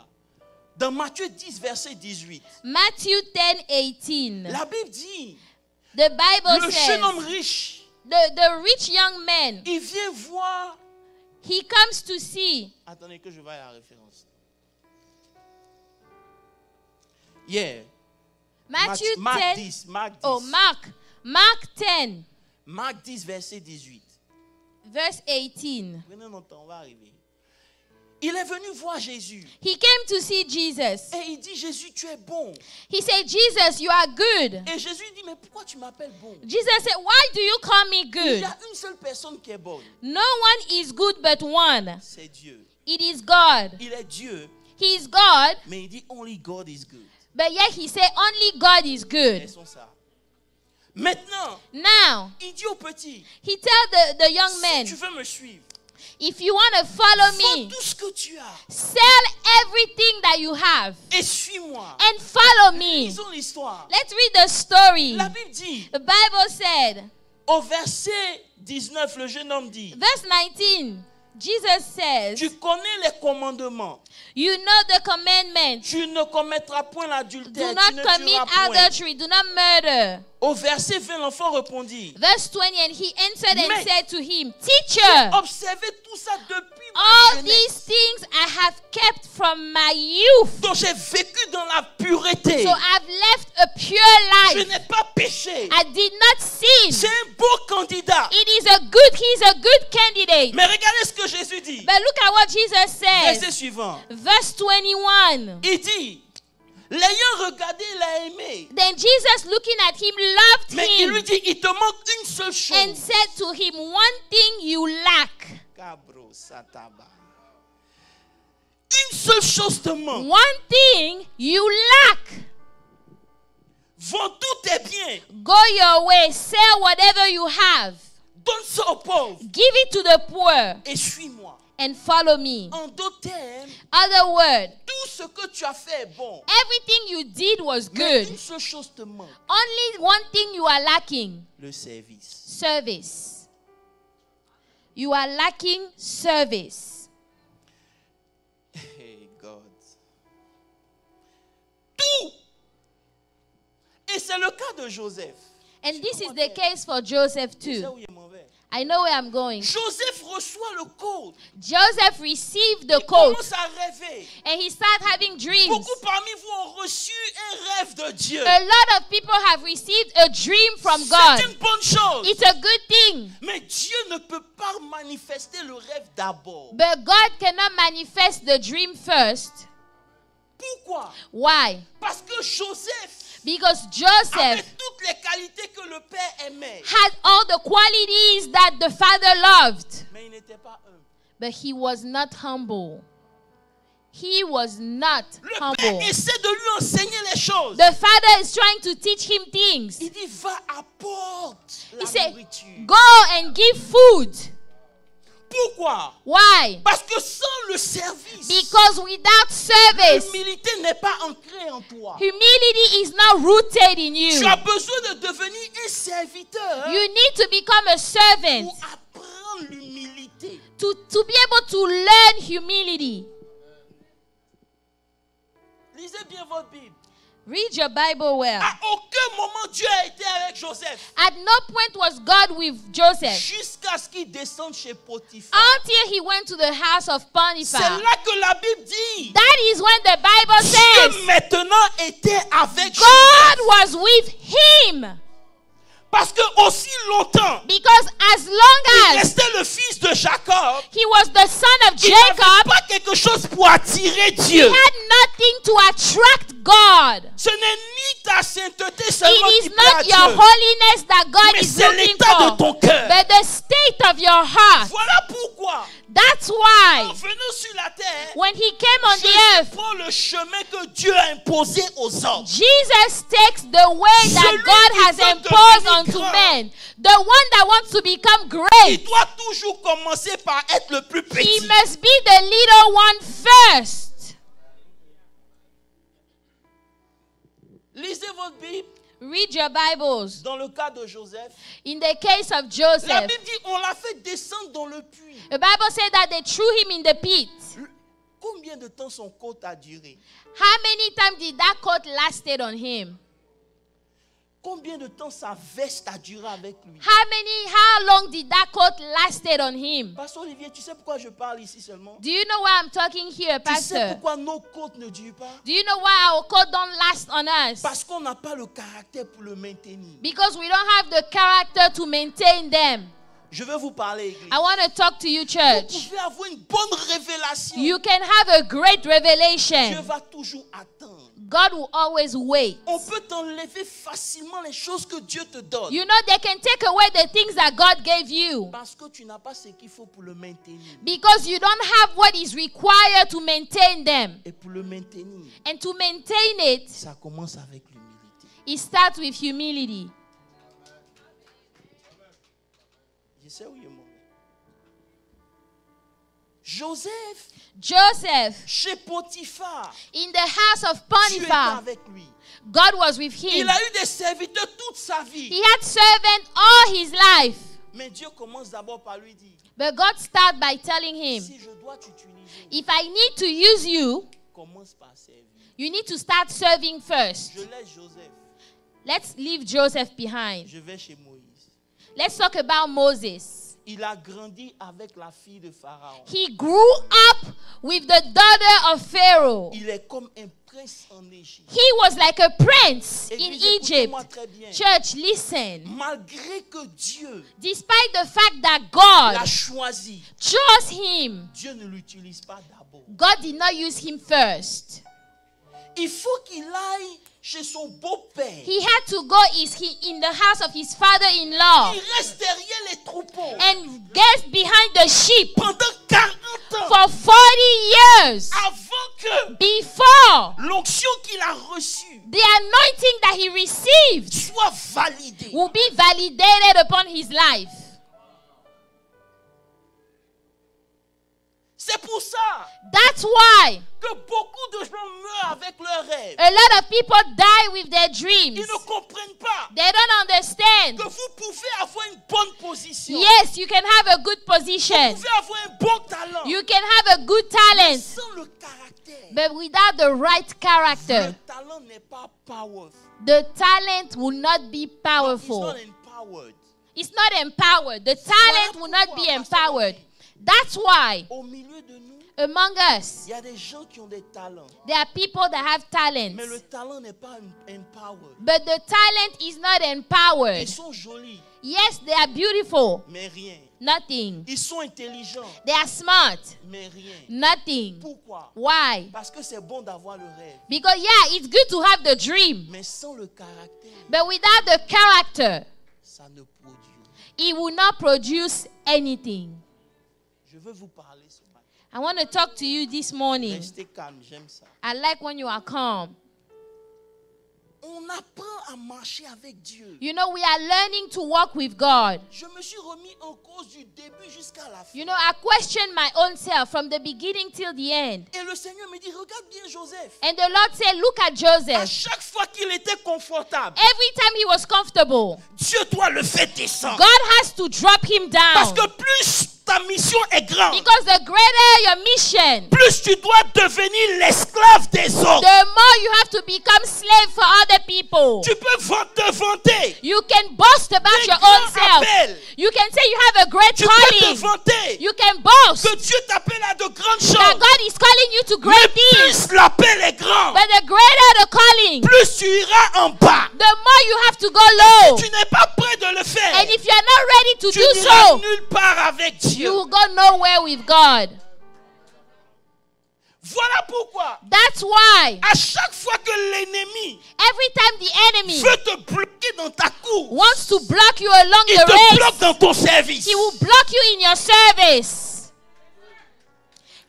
[SPEAKER 2] Dans Matthieu 10, verset 18,
[SPEAKER 1] Matthew 10:18.
[SPEAKER 2] la Bible dit,
[SPEAKER 1] The Bible
[SPEAKER 2] le jeune homme
[SPEAKER 1] says,
[SPEAKER 2] riche,
[SPEAKER 1] the rich young man,
[SPEAKER 2] il vient voir.
[SPEAKER 1] he comes to see.
[SPEAKER 2] Attendez que je voie la référence. Yeah.
[SPEAKER 1] Matthew
[SPEAKER 2] Marc
[SPEAKER 1] 10.
[SPEAKER 2] 10, Marc 10.
[SPEAKER 1] Oh, Mark 10,
[SPEAKER 2] Marc 10, verset 18.
[SPEAKER 1] verse 18.
[SPEAKER 2] Prenez notre temps, on va arriver. Il est venu voir Jésus.
[SPEAKER 1] He came to see Jesus.
[SPEAKER 2] Et il dit, Jésus, tu es bon.
[SPEAKER 1] He said, Jesus, you are good.
[SPEAKER 2] Et Jésus dit, mais pourquoi tu m'appelles bon?
[SPEAKER 1] Jesus said, why do you call me
[SPEAKER 2] Il
[SPEAKER 1] good?
[SPEAKER 2] y a une seule personne qui est bonne.
[SPEAKER 1] No one is good but one.
[SPEAKER 2] C'est Dieu.
[SPEAKER 1] It is God.
[SPEAKER 2] Il est Dieu,
[SPEAKER 1] He is God,
[SPEAKER 2] mais il dit, only God is good.
[SPEAKER 1] But yet he said only God is good.
[SPEAKER 2] Laissons ça. Maintenant,
[SPEAKER 1] Now,
[SPEAKER 2] il dit au petit,
[SPEAKER 1] he tells the young
[SPEAKER 2] si
[SPEAKER 1] man,
[SPEAKER 2] tu veux me suivre,
[SPEAKER 1] if you want to follow
[SPEAKER 2] vends
[SPEAKER 1] me,
[SPEAKER 2] tout ce que tu as
[SPEAKER 1] sell everything that you have
[SPEAKER 2] et suis-moi.
[SPEAKER 1] and follow me.
[SPEAKER 2] Lisons l'histoire.
[SPEAKER 1] Let's read the story.
[SPEAKER 2] La Bible dit,
[SPEAKER 1] The Bible said,
[SPEAKER 2] au verset 19, le jeune homme dit,
[SPEAKER 1] verse 19, Jesus says,
[SPEAKER 2] tu connais les commandements.
[SPEAKER 1] you know the commandment.
[SPEAKER 2] Tu ne commettras point
[SPEAKER 1] Do
[SPEAKER 2] l'adultère, tu
[SPEAKER 1] not
[SPEAKER 2] ne
[SPEAKER 1] commit
[SPEAKER 2] tueras point.
[SPEAKER 1] adultery. Do not murder.
[SPEAKER 2] Au verset 20, l'enfant répondit,
[SPEAKER 1] Verse 20, and he answered and
[SPEAKER 2] Mais-
[SPEAKER 1] said to him, Teacher,
[SPEAKER 2] observez tout ça depuis ma
[SPEAKER 1] all
[SPEAKER 2] jeunesse.
[SPEAKER 1] these things I have kept from my youth.
[SPEAKER 2] Donc j'ai vécu dans la pureté.
[SPEAKER 1] So I've left a pure
[SPEAKER 2] Je
[SPEAKER 1] life.
[SPEAKER 2] n'ai pas péché.
[SPEAKER 1] I did not sin.
[SPEAKER 2] C'est un beau candidat.
[SPEAKER 1] He's a good candidate.
[SPEAKER 2] Mais regardez ce que Jésus dit.
[SPEAKER 1] But look at what Jesus
[SPEAKER 2] Verset
[SPEAKER 1] says.
[SPEAKER 2] suivant.
[SPEAKER 1] Verse 21.
[SPEAKER 2] Il dit, l'ayant regardé, il a aimé.
[SPEAKER 1] Then Jesus, looking at him, loved
[SPEAKER 2] Mais il lui
[SPEAKER 1] him
[SPEAKER 2] dit, il te manque une seule chose.
[SPEAKER 1] and said to him, one thing you lack.
[SPEAKER 2] Cabro, sataba. Une seule chose te manque.
[SPEAKER 1] One thing you lack.
[SPEAKER 2] Vends tous tes biens.
[SPEAKER 1] Go your way, sell whatever you have.
[SPEAKER 2] Donne ça aux pauvres.
[SPEAKER 1] Give it to the poor
[SPEAKER 2] Et suis-moi.
[SPEAKER 1] and follow me.
[SPEAKER 2] En d'autres termes,
[SPEAKER 1] Other word,
[SPEAKER 2] tout ce que tu as fait est bon.
[SPEAKER 1] everything you did was
[SPEAKER 2] Mais
[SPEAKER 1] good.
[SPEAKER 2] une seule chose te manque.
[SPEAKER 1] Only one thing you are lacking,
[SPEAKER 2] Le service.
[SPEAKER 1] service. You are lacking service.
[SPEAKER 2] Hey God. Tout. Et c'est le cas de Joseph.
[SPEAKER 1] And this is the case for Joseph
[SPEAKER 2] Tu sais
[SPEAKER 1] too.
[SPEAKER 2] où il m'en va?
[SPEAKER 1] I know where I'm going.
[SPEAKER 2] Joseph reçoit le code.
[SPEAKER 1] Joseph received the
[SPEAKER 2] Il
[SPEAKER 1] coat
[SPEAKER 2] commence à rêver.
[SPEAKER 1] and he started having dreams.
[SPEAKER 2] Beaucoup parmi vous ont reçu un rêve de Dieu.
[SPEAKER 1] A lot of people have received a dream from
[SPEAKER 2] C'est
[SPEAKER 1] God.
[SPEAKER 2] une bonne chose.
[SPEAKER 1] It's a good thing.
[SPEAKER 2] Mais Dieu ne peut pas manifester le rêve d'abord.
[SPEAKER 1] But God cannot manifest the dream first.
[SPEAKER 2] Pourquoi?
[SPEAKER 1] Why?
[SPEAKER 2] Parce que Joseph
[SPEAKER 1] Because
[SPEAKER 2] avait
[SPEAKER 1] Joseph
[SPEAKER 2] toutes les qualités que le Père aimait.
[SPEAKER 1] had all the qualities that the Father loved.
[SPEAKER 2] Mais il n'était pas humble.
[SPEAKER 1] But he was not humble. He was not
[SPEAKER 2] Le
[SPEAKER 1] humble.
[SPEAKER 2] Père essaie de lui enseigner les choses.
[SPEAKER 1] The Father is trying to teach him things.
[SPEAKER 2] Il dit, va, apporte la
[SPEAKER 1] He said,
[SPEAKER 2] nourriture.
[SPEAKER 1] go and give food.
[SPEAKER 2] Pourquoi?
[SPEAKER 1] Why?
[SPEAKER 2] Parce que sans le service,
[SPEAKER 1] Because without service,
[SPEAKER 2] l'humilité n'est pas ancrée en toi.
[SPEAKER 1] humility is not rooted in you.
[SPEAKER 2] Tu as besoin de devenir un serviteur
[SPEAKER 1] You need to become a servant
[SPEAKER 2] pour apprendre l'humilité.
[SPEAKER 1] to be able to learn humility.
[SPEAKER 2] Lisez bien votre Bible.
[SPEAKER 1] Read your Bible well.
[SPEAKER 2] À aucun moment Dieu a été avec Joseph.
[SPEAKER 1] At no point was God with Joseph
[SPEAKER 2] Jusqu'à ce qu'il descende chez Potiphar.
[SPEAKER 1] until he went to the house of
[SPEAKER 2] C'est
[SPEAKER 1] Potiphar.
[SPEAKER 2] là que la Bible dit.
[SPEAKER 1] That is when the Bible
[SPEAKER 2] Dieu
[SPEAKER 1] says
[SPEAKER 2] maintenant était avec
[SPEAKER 1] God
[SPEAKER 2] Joseph.
[SPEAKER 1] was with him.
[SPEAKER 2] Parce que aussi longtemps,
[SPEAKER 1] Because as
[SPEAKER 2] il
[SPEAKER 1] long as
[SPEAKER 2] restait le fils de Jacob.
[SPEAKER 1] he was the son of
[SPEAKER 2] Il n'avait
[SPEAKER 1] Jacob,
[SPEAKER 2] pas quelque chose pour attirer
[SPEAKER 1] he
[SPEAKER 2] Dieu.
[SPEAKER 1] had nothing to attract God.
[SPEAKER 2] Ce n'est ni ta sainteté
[SPEAKER 1] It
[SPEAKER 2] seulement qui
[SPEAKER 1] is
[SPEAKER 2] plaît à
[SPEAKER 1] not your
[SPEAKER 2] Dieu.
[SPEAKER 1] holiness that God
[SPEAKER 2] Mais
[SPEAKER 1] is
[SPEAKER 2] c'est
[SPEAKER 1] looking
[SPEAKER 2] l'état de
[SPEAKER 1] for,
[SPEAKER 2] ton cœur.
[SPEAKER 1] but the state of your heart.
[SPEAKER 2] Voilà pourquoi,
[SPEAKER 1] That's
[SPEAKER 2] en
[SPEAKER 1] why
[SPEAKER 2] venant sur la terre,
[SPEAKER 1] when he came on the
[SPEAKER 2] Jésus
[SPEAKER 1] earth,
[SPEAKER 2] prend le chemin que Dieu a imposé aux hommes.
[SPEAKER 1] Jesus takes the way that
[SPEAKER 2] Celui
[SPEAKER 1] God
[SPEAKER 2] qui
[SPEAKER 1] has
[SPEAKER 2] veut
[SPEAKER 1] imposed
[SPEAKER 2] devenir
[SPEAKER 1] unto
[SPEAKER 2] grand.
[SPEAKER 1] men. The one that wants to become
[SPEAKER 2] Il
[SPEAKER 1] great,
[SPEAKER 2] doit toujours commencer par être le plus
[SPEAKER 1] he
[SPEAKER 2] petit.
[SPEAKER 1] must be the little one first.
[SPEAKER 2] Lisez votre Bible.
[SPEAKER 1] Read your Bibles.
[SPEAKER 2] Dans le cas de Joseph,
[SPEAKER 1] In the case of
[SPEAKER 2] la
[SPEAKER 1] Joseph,
[SPEAKER 2] Bible dit on l'a fait descendre dans le puits.
[SPEAKER 1] the Bible said that they threw him in the pit.
[SPEAKER 2] Combien de temps son côte a duré?
[SPEAKER 1] How many times did that coat lasted on him?
[SPEAKER 2] Combien de temps sa veste a duré avec lui?
[SPEAKER 1] How long did that coat lasted on him?
[SPEAKER 2] Pasteur Olivier, tu sais pourquoi je parle ici seulement?
[SPEAKER 1] Do you know why I'm talking here,
[SPEAKER 2] Tu sais
[SPEAKER 1] Pastor?
[SPEAKER 2] pourquoi nos côtes ne durent pas?
[SPEAKER 1] Do you know why our coat don't last on us?
[SPEAKER 2] Parce qu'on n'a pas le caractère pour le maintenir.
[SPEAKER 1] Because we don't have the character to maintain them.
[SPEAKER 2] Je veux vous parler, église.
[SPEAKER 1] I want to talk to you,
[SPEAKER 2] Vous
[SPEAKER 1] church.
[SPEAKER 2] pouvez avoir une bonne révélation.
[SPEAKER 1] You can have a great
[SPEAKER 2] Dieu
[SPEAKER 1] revelation.
[SPEAKER 2] va toujours attendre
[SPEAKER 1] God will always wait.
[SPEAKER 2] On peut t'enlever facilement les choses que Dieu te donne.
[SPEAKER 1] You know, they can take away the things that God gave you
[SPEAKER 2] Parce que tu n'as pas ce qu'il faut pour le maintenir.
[SPEAKER 1] because you don't have what is required to maintain them.
[SPEAKER 2] Et pour le maintenir,
[SPEAKER 1] And to maintain it,
[SPEAKER 2] ça commence avec l'humilité.
[SPEAKER 1] it starts with humility.
[SPEAKER 2] Je sais où il est mauvais. Joseph, chez Potiphar,
[SPEAKER 1] in the house of
[SPEAKER 2] Dieu était
[SPEAKER 1] Potiphar,
[SPEAKER 2] avec lui.
[SPEAKER 1] God was with
[SPEAKER 2] Il
[SPEAKER 1] him.
[SPEAKER 2] a eu des serviteurs toute sa vie.
[SPEAKER 1] He had servants all his life.
[SPEAKER 2] Mais Dieu commence d'abord par lui dire,
[SPEAKER 1] But God started by telling him,
[SPEAKER 2] si je dois t'utiliser,
[SPEAKER 1] if I need to use you,
[SPEAKER 2] commence par servir.
[SPEAKER 1] you need to start serving first.
[SPEAKER 2] Je laisse Joseph.
[SPEAKER 1] Let's leave Joseph behind.
[SPEAKER 2] Je vais chez Moïse.
[SPEAKER 1] Let's talk about Moses.
[SPEAKER 2] Il a grandi avec la fille de Pharaon.
[SPEAKER 1] He grew up with the daughter of Pharaoh.
[SPEAKER 2] Il est comme un prince en Égypte.
[SPEAKER 1] He was like a prince in
[SPEAKER 2] Église,
[SPEAKER 1] Egypt.
[SPEAKER 2] écoutez-moi très bien.
[SPEAKER 1] Church, listen.
[SPEAKER 2] Malgré que Dieu
[SPEAKER 1] Despite the fact that
[SPEAKER 2] l'a
[SPEAKER 1] God
[SPEAKER 2] choisi,
[SPEAKER 1] chose him,
[SPEAKER 2] Dieu ne l'utilise pas d'abord.
[SPEAKER 1] God did not use him first.
[SPEAKER 2] Il faut qu'il aille chez son beau-père.
[SPEAKER 1] He had to go in the house of his father-in-law
[SPEAKER 2] Il reste derrière les troupeaux
[SPEAKER 1] and get behind the sheep
[SPEAKER 2] pendant 40 ans
[SPEAKER 1] for 40 years
[SPEAKER 2] avant que
[SPEAKER 1] before
[SPEAKER 2] l'onction qu'il a reçue
[SPEAKER 1] the anointing that he received
[SPEAKER 2] soit validée.
[SPEAKER 1] will be validated upon his life.
[SPEAKER 2] C'est pour ça
[SPEAKER 1] That's why
[SPEAKER 2] que beaucoup de gens meurent avec leurs rêves.
[SPEAKER 1] a lot of people die with their dreams.
[SPEAKER 2] Ils ne comprennent pas
[SPEAKER 1] They don't understand.
[SPEAKER 2] que vous pouvez avoir une bonne position.
[SPEAKER 1] Yes, you can have a good
[SPEAKER 2] Vous
[SPEAKER 1] position.
[SPEAKER 2] pouvez avoir un bon talent.
[SPEAKER 1] You can have a good talent.
[SPEAKER 2] Sans le caractère,
[SPEAKER 1] But without the right
[SPEAKER 2] le
[SPEAKER 1] character,
[SPEAKER 2] talent n'est pas powerful.
[SPEAKER 1] the talent will not be
[SPEAKER 2] It's
[SPEAKER 1] powerful.
[SPEAKER 2] not empowered.
[SPEAKER 1] It's not empowered. The talent will not be empowered. That's why
[SPEAKER 2] Au milieu de nous,
[SPEAKER 1] among us,
[SPEAKER 2] il y a des gens qui ont des talents.
[SPEAKER 1] there are people that have talents.
[SPEAKER 2] Mais le talent n'est pas empowered.
[SPEAKER 1] But the talent is not empowered.
[SPEAKER 2] Ils sont jolis,
[SPEAKER 1] Yes, they are beautiful.
[SPEAKER 2] mais rien.
[SPEAKER 1] Nothing.
[SPEAKER 2] Ils sont intelligents,
[SPEAKER 1] They are smart.
[SPEAKER 2] mais rien.
[SPEAKER 1] Nothing.
[SPEAKER 2] Pourquoi?
[SPEAKER 1] Why?
[SPEAKER 2] Parce que c'est bon d'avoir le rêve.
[SPEAKER 1] Because, yeah, it's good to have the dream.
[SPEAKER 2] Mais sans le caractère,
[SPEAKER 1] But without the character,
[SPEAKER 2] ça ne produit rien.
[SPEAKER 1] it will not produce anything.
[SPEAKER 2] Je veux vous parler ce matin.
[SPEAKER 1] I want to talk to you this morning.
[SPEAKER 2] Restez calme, j'aime ça.
[SPEAKER 1] I like when you are calm.
[SPEAKER 2] On apprend à marcher avec Dieu.
[SPEAKER 1] You know, we are learning to walk with God.
[SPEAKER 2] Je me suis remis en cause du début jusqu'à la fin.
[SPEAKER 1] You know, I questioned my own self from the beginning till the end.
[SPEAKER 2] Et le Seigneur me dit, regarde bien Joseph.
[SPEAKER 1] And the Lord said, look at
[SPEAKER 2] À
[SPEAKER 1] Joseph.
[SPEAKER 2] chaque fois qu'il était confortable,
[SPEAKER 1] Every time he was comfortable,
[SPEAKER 2] Dieu doit le faire descendre.
[SPEAKER 1] God has to drop him
[SPEAKER 2] Parce
[SPEAKER 1] down.
[SPEAKER 2] que plus ta mission est grande,
[SPEAKER 1] Because the greater your mission,
[SPEAKER 2] plus tu dois devenir l'esclave des autres.
[SPEAKER 1] the more you have to become slave for other people.
[SPEAKER 2] Tu peux te vanter.
[SPEAKER 1] You can boast about
[SPEAKER 2] Des
[SPEAKER 1] your own
[SPEAKER 2] grands
[SPEAKER 1] self.
[SPEAKER 2] appels.
[SPEAKER 1] You can say you have a great
[SPEAKER 2] Tu peux te
[SPEAKER 1] calling.
[SPEAKER 2] vanter
[SPEAKER 1] You can boast
[SPEAKER 2] que Dieu t'appelle à de grandes
[SPEAKER 1] that
[SPEAKER 2] choses.
[SPEAKER 1] God is calling you to
[SPEAKER 2] Mais
[SPEAKER 1] great things.
[SPEAKER 2] plus l'appel est grand,
[SPEAKER 1] But the greater the calling,
[SPEAKER 2] plus tu iras en bas.
[SPEAKER 1] the more you have to go low.
[SPEAKER 2] Tu n'es pas prêt de le faire.
[SPEAKER 1] And if you are not ready to
[SPEAKER 2] Tu
[SPEAKER 1] do
[SPEAKER 2] n'iras
[SPEAKER 1] so,
[SPEAKER 2] nulle part avec
[SPEAKER 1] you
[SPEAKER 2] Dieu.
[SPEAKER 1] will go nowhere with God.
[SPEAKER 2] Voilà pourquoi,
[SPEAKER 1] That's why
[SPEAKER 2] à chaque fois que l'ennemi
[SPEAKER 1] every time the enemy
[SPEAKER 2] veut te bloquer dans ta course,
[SPEAKER 1] wants to block you along
[SPEAKER 2] il
[SPEAKER 1] the
[SPEAKER 2] te
[SPEAKER 1] race,
[SPEAKER 2] bloque dans ton service.
[SPEAKER 1] he will block you in your service.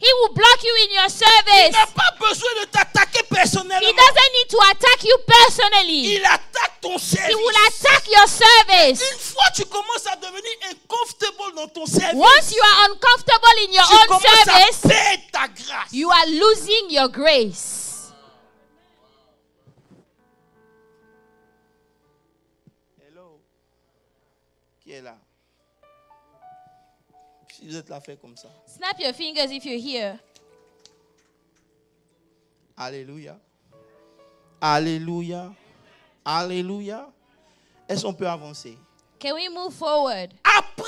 [SPEAKER 1] He will block you in your
[SPEAKER 2] Il
[SPEAKER 1] service.
[SPEAKER 2] n'a pas besoin de t'attaquer
[SPEAKER 1] He
[SPEAKER 2] personnellement.
[SPEAKER 1] doesn't need to attack you personally.
[SPEAKER 2] Il attaque ton
[SPEAKER 1] He
[SPEAKER 2] service.
[SPEAKER 1] will attack your service.
[SPEAKER 2] Une fois tu commences à devenir inconfortable dans ton service,
[SPEAKER 1] Once you are uncomfortable in your
[SPEAKER 2] tu
[SPEAKER 1] own
[SPEAKER 2] commences
[SPEAKER 1] service,
[SPEAKER 2] à perdre ta grâce.
[SPEAKER 1] you are losing your grace.
[SPEAKER 2] Hello. Qui est là? Si vous êtes là, faites comme ça.
[SPEAKER 1] Snap your fingers if you're here.
[SPEAKER 2] Alléluia. Alléluia. Alléluia. Est-ce qu'on peut avancer?
[SPEAKER 1] Can we move forward?
[SPEAKER 2] Après,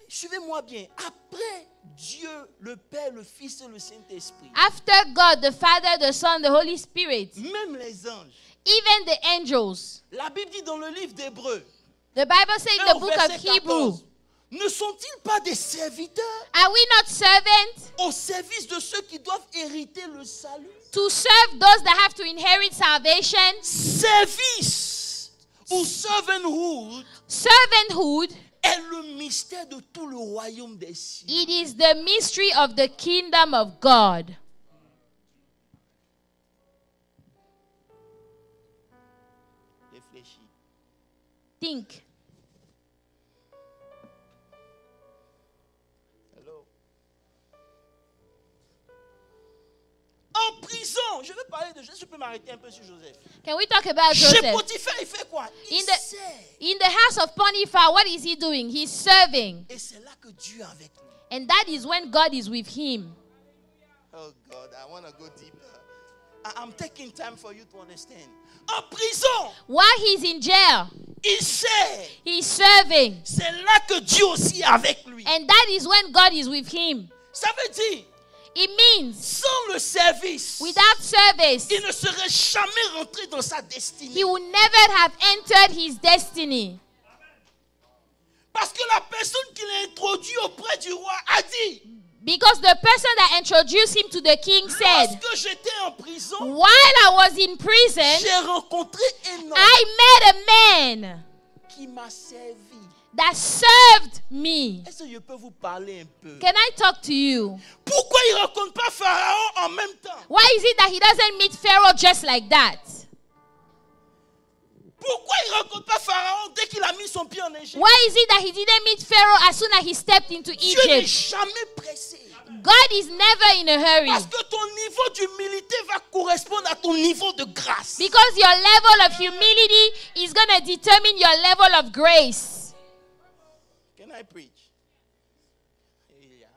[SPEAKER 2] suivez-moi bien. Après Dieu, le Père, le Fils et le Saint-Esprit,
[SPEAKER 1] After God, the Father, the Son, the Holy Spirit,
[SPEAKER 2] même les anges,
[SPEAKER 1] even the angels.
[SPEAKER 2] la Bible dit dans le livre d'Hébreux,
[SPEAKER 1] The Bible says in the book of Hebrew,
[SPEAKER 2] Ne sont-ils pas des serviteurs
[SPEAKER 1] Are we not servants
[SPEAKER 2] au service de ceux qui doivent hériter le salut?
[SPEAKER 1] to serve those that have to inherit salvation?
[SPEAKER 2] Service ou servanthood
[SPEAKER 1] Servanthood,
[SPEAKER 2] est le mystère de tout le royaume des cieux.
[SPEAKER 1] it is the mystery of the kingdom of God.
[SPEAKER 2] Réfléchis.
[SPEAKER 1] Think.
[SPEAKER 2] Hello. En prison, je veux parler de Joseph. Je peux m'arrêter un peu sur Joseph.
[SPEAKER 1] Can we talk about
[SPEAKER 2] Chez
[SPEAKER 1] Joseph?
[SPEAKER 2] Potiphar, il fait quoi? Il
[SPEAKER 1] In the,
[SPEAKER 2] sert.
[SPEAKER 1] in the house of Potiphar, what is he doing? He's serving.
[SPEAKER 2] Et c'est là que Dieu est avec lui.
[SPEAKER 1] And that is when God is with him.
[SPEAKER 2] Oh God, I want to go deeper. I'm taking time for you to understand. En prison,
[SPEAKER 1] While he's in jail,
[SPEAKER 2] il sert.
[SPEAKER 1] he's serving.
[SPEAKER 2] C'est là que Dieu aussi est avec lui.
[SPEAKER 1] And that is when God is with him.
[SPEAKER 2] Ça veut dire,
[SPEAKER 1] It means
[SPEAKER 2] sans le service,
[SPEAKER 1] without service,
[SPEAKER 2] il ne serait jamais rentré dans sa
[SPEAKER 1] he
[SPEAKER 2] destinée.
[SPEAKER 1] would never have entered his destiny.
[SPEAKER 2] Parce que la personne qui l'a introduit auprès du roi a dit,
[SPEAKER 1] Because the person that introduced him to the king said,
[SPEAKER 2] lorsque j'étais en prison,
[SPEAKER 1] while I was in prison,
[SPEAKER 2] j'ai rencontré un homme
[SPEAKER 1] I met a man
[SPEAKER 2] qui m'a servi.
[SPEAKER 1] that served me.
[SPEAKER 2] Est-ce que je peux vous parler un peu?
[SPEAKER 1] Can I talk to you?
[SPEAKER 2] Pourquoi il ne rencontre pas Pharaon en même temps?
[SPEAKER 1] Why is it that he doesn't meet Pharaoh just like that?
[SPEAKER 2] Pourquoi il ne rencontre pas Pharaon dès qu'il a mis son pied en Égypte?
[SPEAKER 1] Why is it that he didn't meet Pharaoh as soon as he stepped into
[SPEAKER 2] Dieu n'est
[SPEAKER 1] Egypt?
[SPEAKER 2] jamais pressé.
[SPEAKER 1] God is never in a hurry.
[SPEAKER 2] Parce que ton niveau d'humilité va correspondre à ton niveau de grâce.
[SPEAKER 1] Because your level of humility is going to determine your level of grace.
[SPEAKER 2] Can I preach? Yeah.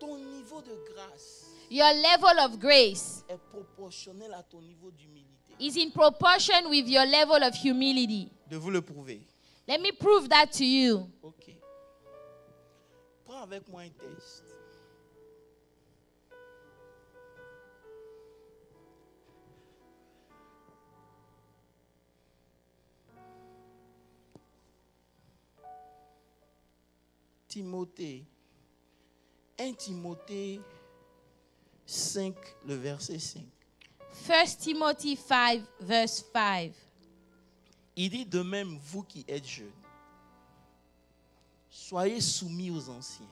[SPEAKER 2] Ton niveau de grâce
[SPEAKER 1] Your level of grace
[SPEAKER 2] est proportionnel à ton niveau d'humilité.
[SPEAKER 1] is in proportion with your level of humility.
[SPEAKER 2] De vous le prouver.
[SPEAKER 1] Let me prove that to you.
[SPEAKER 2] Ok. Prends avec moi un test. Timothée. 1 Timothée 5, le verset 5.
[SPEAKER 1] 1 Timothy 5, verse 5.
[SPEAKER 2] Il dit de même, vous qui êtes jeunes, soyez soumis aux anciens.